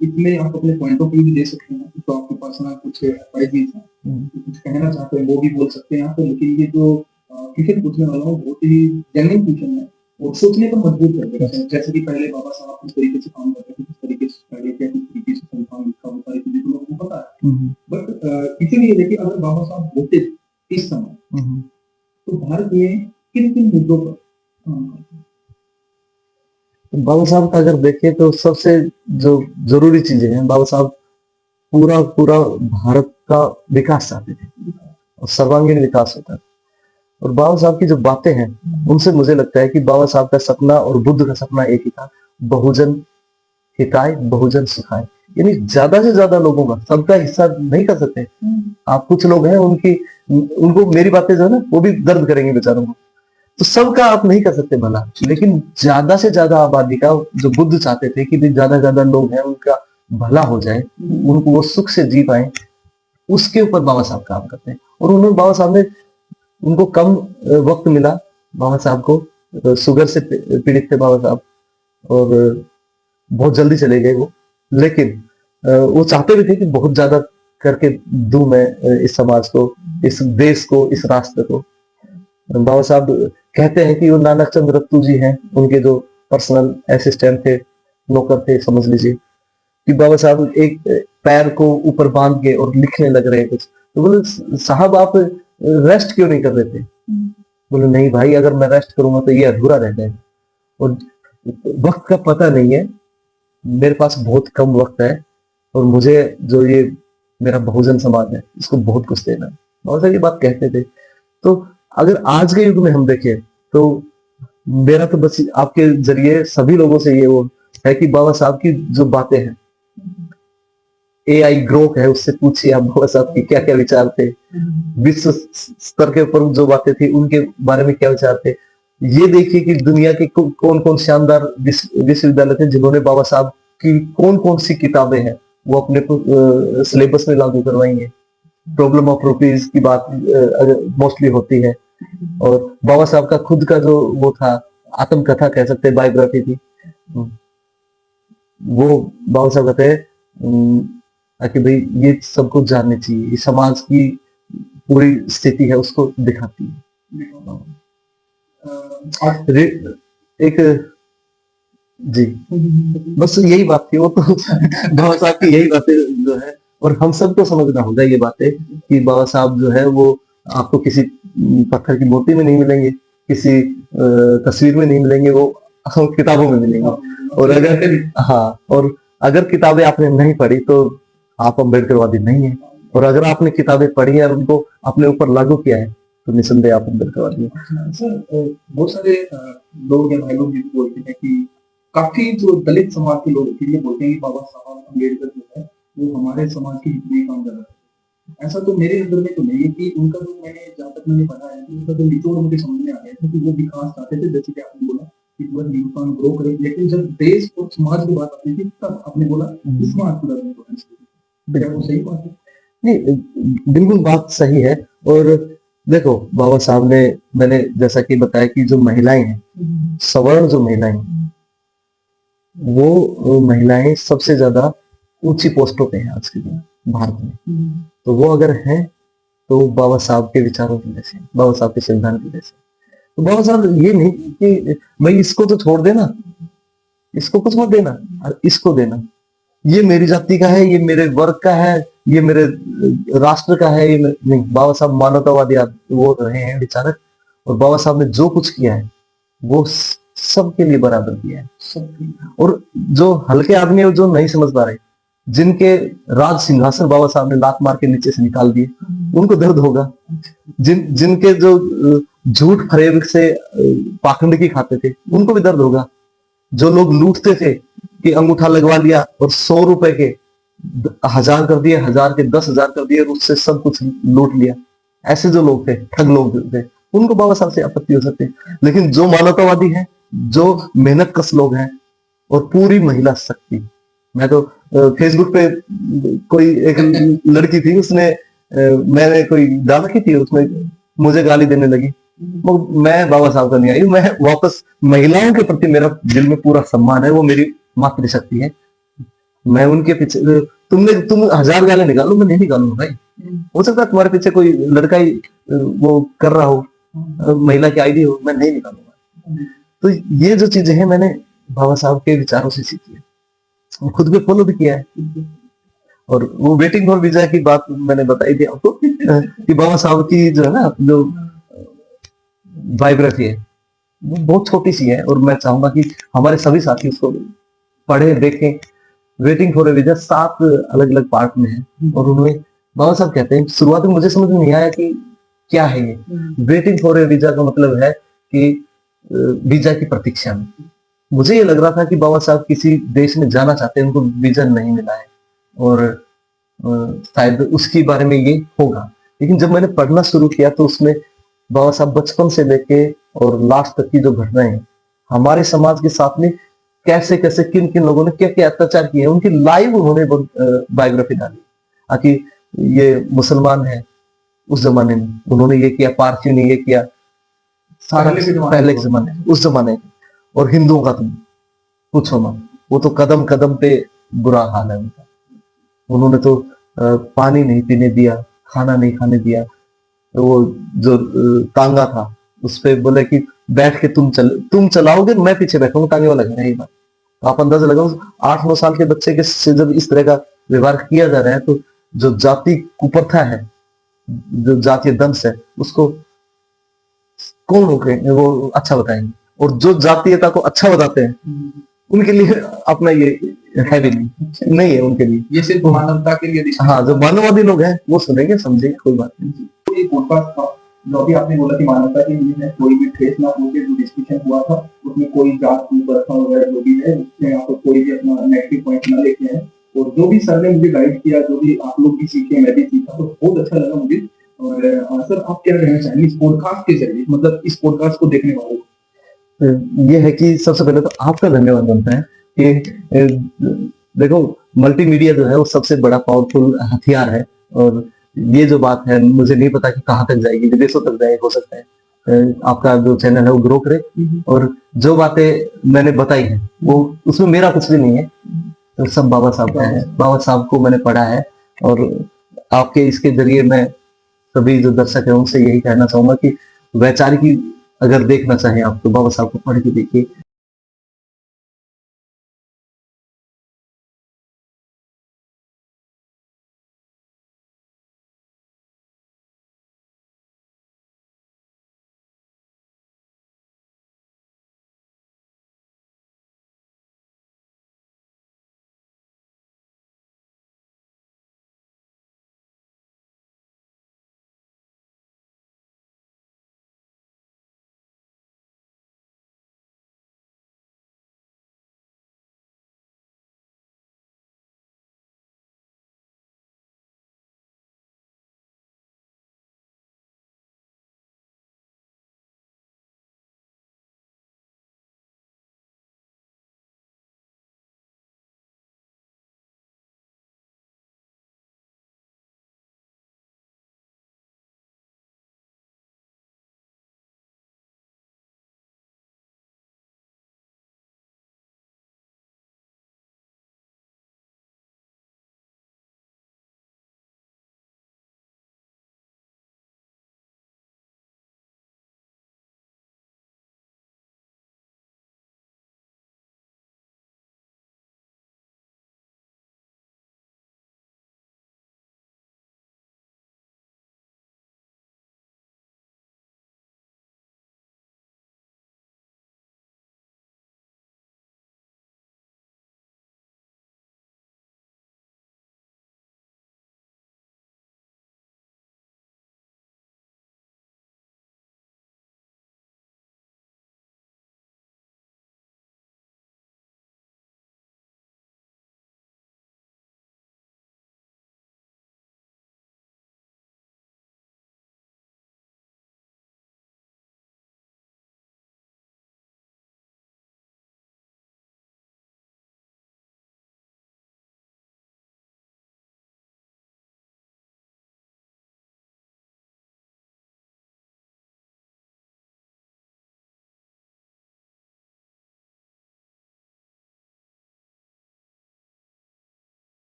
इसमें आप अपने पॉइंट ऑफ व्यू भी दे सकते हैं, तो आपके पर्सनल कुछ एडवाइस है, कुछ कहना चाहते हैं वो भी बोल सकते हैं आप। लेकिन ये जो क्वेश्चन पूछने वाला हूँ बहुत ही जेन्युइन क्वेश्चन है और सोचने पर मजबूर कर देगा। जैसे कि पहले बाबा साहब किस तरीके से काम करते थे, किस तरीके से पहले क्या, किस तरीके से संविधान लिखा, वो सारी चीजें तो लोगों को पता है। बट इसीलिए देखिए, अगर बाबा साहब होते इस समय तो भारत में किन किन मुद्दों पर काम करते?
बाबा साहब का अगर देखें तो सबसे जो जरूरी चीजें हैं, बाबा साहब पूरा पूरा भारत का विकास चाहते थे और सर्वांगीण विकास होता है। और बाबा साहब की जो बातें हैं उनसे मुझे लगता है कि बाबा साहब का सपना और बुद्ध का सपना एक ही था, बहुजन हिताय बहुजन सुखाय। यानी ज्यादा से ज्यादा लोगों का, सबका हिस्सा नहीं कर सकते आप। कुछ लोग हैं उनको मेरी बातें जो है ना वो भी दर्द करेंगे बेचारों को, तो सबका आप नहीं कर सकते भला। लेकिन ज्यादा से ज्यादा आबादी का, जो बुद्ध चाहते थे कि ज्यादा से ज्यादा लोग हैं उनका भला हो जाए, उनको वो सुख से जी पाए, उसके ऊपर बाबा साहब काम करते हैं। और उन्होंने, बाबा साहब ने, उनको कम वक्त मिला बाबा साहब को, शुगर से पीड़ित थे बाबा साहब और बहुत जल्दी चले गए वो। लेकिन वो चाहते भी थे कि बहुत ज्यादा करके दूं मैं इस समाज को, इस देश को, इस राष्ट्र को। बाबा साहब कहते हैं कि वो नानक चंद रत्तू जी हैं, उनके जो पर्सनल असिस्टेंट थे, नौकर थे समझ लीजिए, कि बाबा साहब एक पैर को ऊपर बांध के और लिखने लग रहे हैं कुछ। तो बोले साहब आप रेस्ट क्यों नहीं कर रहे थे? बोले नहीं भाई, अगर मैं रेस्ट करूंगा तो ये अधूरा रह जाएगा। और वक्त का पता नहीं है, मेरे पास बहुत कम वक्त है, और मुझे जो ये मेरा बहुजन समाज है इसको बहुत कुछ देना है। बहुत सारी बात कहते थे। तो अगर आज के युग में हम देखें तो मेरा तो बस आपके जरिए सभी लोगों से ये वो है कि बाबा साहब की जो बातें हैं, एआई ग्रोक है, उससे पूछिए आप बाबा साहब की क्या क्या विचार थे, विश्व स्तर के ऊपर जो बातें थी उनके बारे में क्या विचार थे। ये देखिए कि दुनिया के कौन कौन शानदार विश्वविद्यालय थे जिन्होंने बाबा साहब की कौन कौन सी किताबें हैं वो अपने सिलेबस में लागू करवाई है। प्रॉब्लम ऑफ रुपीज की बात मोस्टली होती है, और बाबा साहब का खुद का जो वो था, आत्मकथा कह सकते हैं, बायोग्राफी थी, वो बाबा साहब कहते हैं कि भाई ये सब कुछ जाननी चाहिए, ये समाज की पूरी स्थिति है उसको दिखाती है। एक जी, बस यही बात थी, वो तो बाबा साहब की यही बातें जो है, और हम सबको समझना होगा ये बातें कि बाबा साहब जो है वो आपको किसी पत्थर की मूर्ति में नहीं मिलेंगे, किसी तस्वीर में नहीं मिलेंगे, वो किताबों में मिलेंगे। और अगर हाँ, और अगर किताबें आपने नहीं पढ़ी तो आप अम्बेडकरवादी नहीं है, और अगर आपने किताबें पढ़ी है और उनको अपने ऊपर लागू किया है तो निसंदेह आप अम्बेडकरवादी हैं।
सर बहुत सारे लोग या भाई लोग ये बोलते हैं कि काफी जो दलित समाज के लोग होते हैं ये बोलते हैं कि बाबा साहब अम्बेडकर जो है वो हमारे समाज के हित में काम कर रहा है। ऐसा तो मेरे नजर में तो नहीं है कि उनका जो मैंने जहाँ तक मैंने पढ़ा है कि उनका जो निचोड़ मुझे समझ में आ गया था कि वो विकास चाहते थे, जैसे कि आपने बोला कि पूरा हिंदुस्तान ग्रो करे, लेकिन जब देश और समाज की बात आती थी तब आपने बोला कि समाज पूरा इम्पोर्टेंस देते। क्या वो सही बात है?
नहीं, बिल्कुल बात सही है। और देखो बाबा साहब ने, मैंने जैसा कि बताया कि जो महिलाएं हैं, सवर्ण जो महिलाएं हैं, वो महिलाएं सबसे ज्यादा ऊंची पोस्टों पे हैं आज के दिन भारत में। तो वो अगर हैं तो बाबा साहब के विचारों की वजह से, बाबा साहब के संविधान की वजह से। तो बाबा साहब ये नहीं कि भाई इसको तो छोड़ देना, इसको कुछ मत देना, और इसको देना, ये मेरी जाति का है, ये मेरे वर्ग का है, ये मेरे राष्ट्र का है, ये नहीं। बाबा साहब मानवतावादी वो रहे हैं विचारक, और बाबा साहब ने जो कुछ किया है वो सबके लिए बराबर किया है। और जो हल्के आदमी है जो नहीं समझ पा रहे, जिनके राज सिंहासन बाबा साहब ने लात मार के नीचे से निकाल दिए, उनको दर्द होगा। जिनके जो झूठ फरेब से पाखंड की खाते थे उनको भी दर्द होगा। जो लोग लूटते थे कि अंगूठा लगवा लिया और 100 रुपए के 1000 कर दिए, 1000 के 10,000 कर दिए, और उससे सब कुछ लूट लिया, ऐसे जो लोग थे, ठग लोग थे, उनको बाबा साहब से आपत्ति हो सकती है। लेकिन जो मानवतावादी है, जो मेहनत कश लोग हैं, और पूरी महिला शक्ति, मैं तो फेसबुक पे कोई एक लड़की थी, उसने मैंने कोई डाल रखी थी, उसमें मुझे गाली देने लगी। मैं बाबा साहब का नहीं आई, मैं वापस महिलाओं के प्रति मेरा दिल में पूरा सम्मान है, वो मेरी मातृशक्ति है। मैं उनके पीछे, तुम 1000 गाली निकालो, मैं नहीं निकालूंगा भाई। हो सकता है तुम्हारे पीछे कोई लड़का ही वो कर रहा हो, महिला की आईडी हो, मैं नहीं निकालूंगा। तो ये जो चीजें हैं मैंने बाबा साहब के विचारों से सीखी है, खुद पे फॉलो भी किया है। और वो वेटिंग फॉर वीजा की बात मैंने बताई थी आपको कि बाबा साहब की जो है ना, जो बायोग्राफी है वो बहुत छोटी सी है, और मैं चाहूंगा कि हमारे सभी साथी उसको पढ़े देखें। वेटिंग फॉर ए वीजा 7 अलग अलग पार्ट में है, और उन्होंने, बाबा साहब कहते हैं, शुरुआत में मुझे समझ में नहीं आया कि क्या है ये वेटिंग फॉर ए वीजा का मतलब है कि वीजा की प्रतीक्षा में। मुझे ये लग रहा था कि बाबा साहब किसी देश में जाना चाहते हैं, उनको वीजा नहीं मिला है, और शायद उसके बारे में ये होगा। लेकिन जब मैंने पढ़ना शुरू किया तो उसमें बाबा साहब बचपन से लेके और लास्ट तक की जो घटनाएं हैं, हमारे समाज के साथ में कैसे कैसे किन किन लोगों ने क्या क्या अत्याचार किए, उनकी लाइव उन्होंने बायोग्राफी डाली। आकि ये मुसलमान है उस जमाने में, उन्होंने ये किया, पारसियों ने ये किया, सारा पहले के जमाने उस जमाने के। और हिंदुओं का तुम पूछो मत, वो तो कदम कदम पे बुरा हाल है उनका। उन्होंने तो पानी नहीं पीने दिया, खाना नहीं खाने दिया। वो जो तांगा था उस पे बोले कि बैठ के तुम चलाओगे, मैं पीछे बैठूंगा, तांगे वाला है। ये बात तो आप अंदाजा लगाओ, 8-9 साल के बच्चे के से जब इस तरह का व्यवहार किया जा रहा है, तो जो जाति कुप्रथा है, जो जातीय दंश है, उसको कौन रोके, वो अच्छा बताएंगे। और जो जातीयता को अच्छा बताते हैं उनके लिए अपना ये है भी नहीं है उनके लिए।
ये सिर्फ मानवता के लिए
हाँ, जो मानववादी लोग हैं वो सुनेंगे, समझेंगे, कोई बात नहीं।
तो ये पॉडकास्ट था जो अभी आपने बोला कि मानवता के लिए है, कोई भी ठेस ना पहुंचे। जो डिस्कशन हुआ था उसमें कोई जात प्रथा वगैरह जो भी है उससे यहाँ पर कोई भी अपना नेगेटिव पॉइंट ना लेके आए। और जो भी सर ने मुझे गाइड किया, जो भी आप लोग भी सीखे, मैं भी सीखा, तो बहुत अच्छा लगा मुझे। और सर आप क्या कहना चाहेंगे इस पॉडकास्ट के जरिए, मतलब इस पॉडकास्ट को देखने वालों को?
ये है कि सबसे पहले तो आपका धन्यवाद बनता है कि देखो, मल्टीमीडिया जो है वो सबसे बड़ा पावरफुल हथियार है। और ये जो बात है मुझे नहीं पता कि कहाँ तक जाएगी, विदेशों तक जाए, हो सकता है आपका जो चैनल है वो ग्रो करे। और जो बातें मैंने बताई हैं वो उसमें मेरा कुछ भी नहीं है, तो सब बाबा साहब का है। बाबा साहब को मैंने पढ़ा है और आपके इसके जरिए मैं सभी जो दर्शक है उनसे यही कहना चाहूंगा कि वैचारिक अगर देखना चाहें आप तो बाबा साहब को पढ़ के देखिए।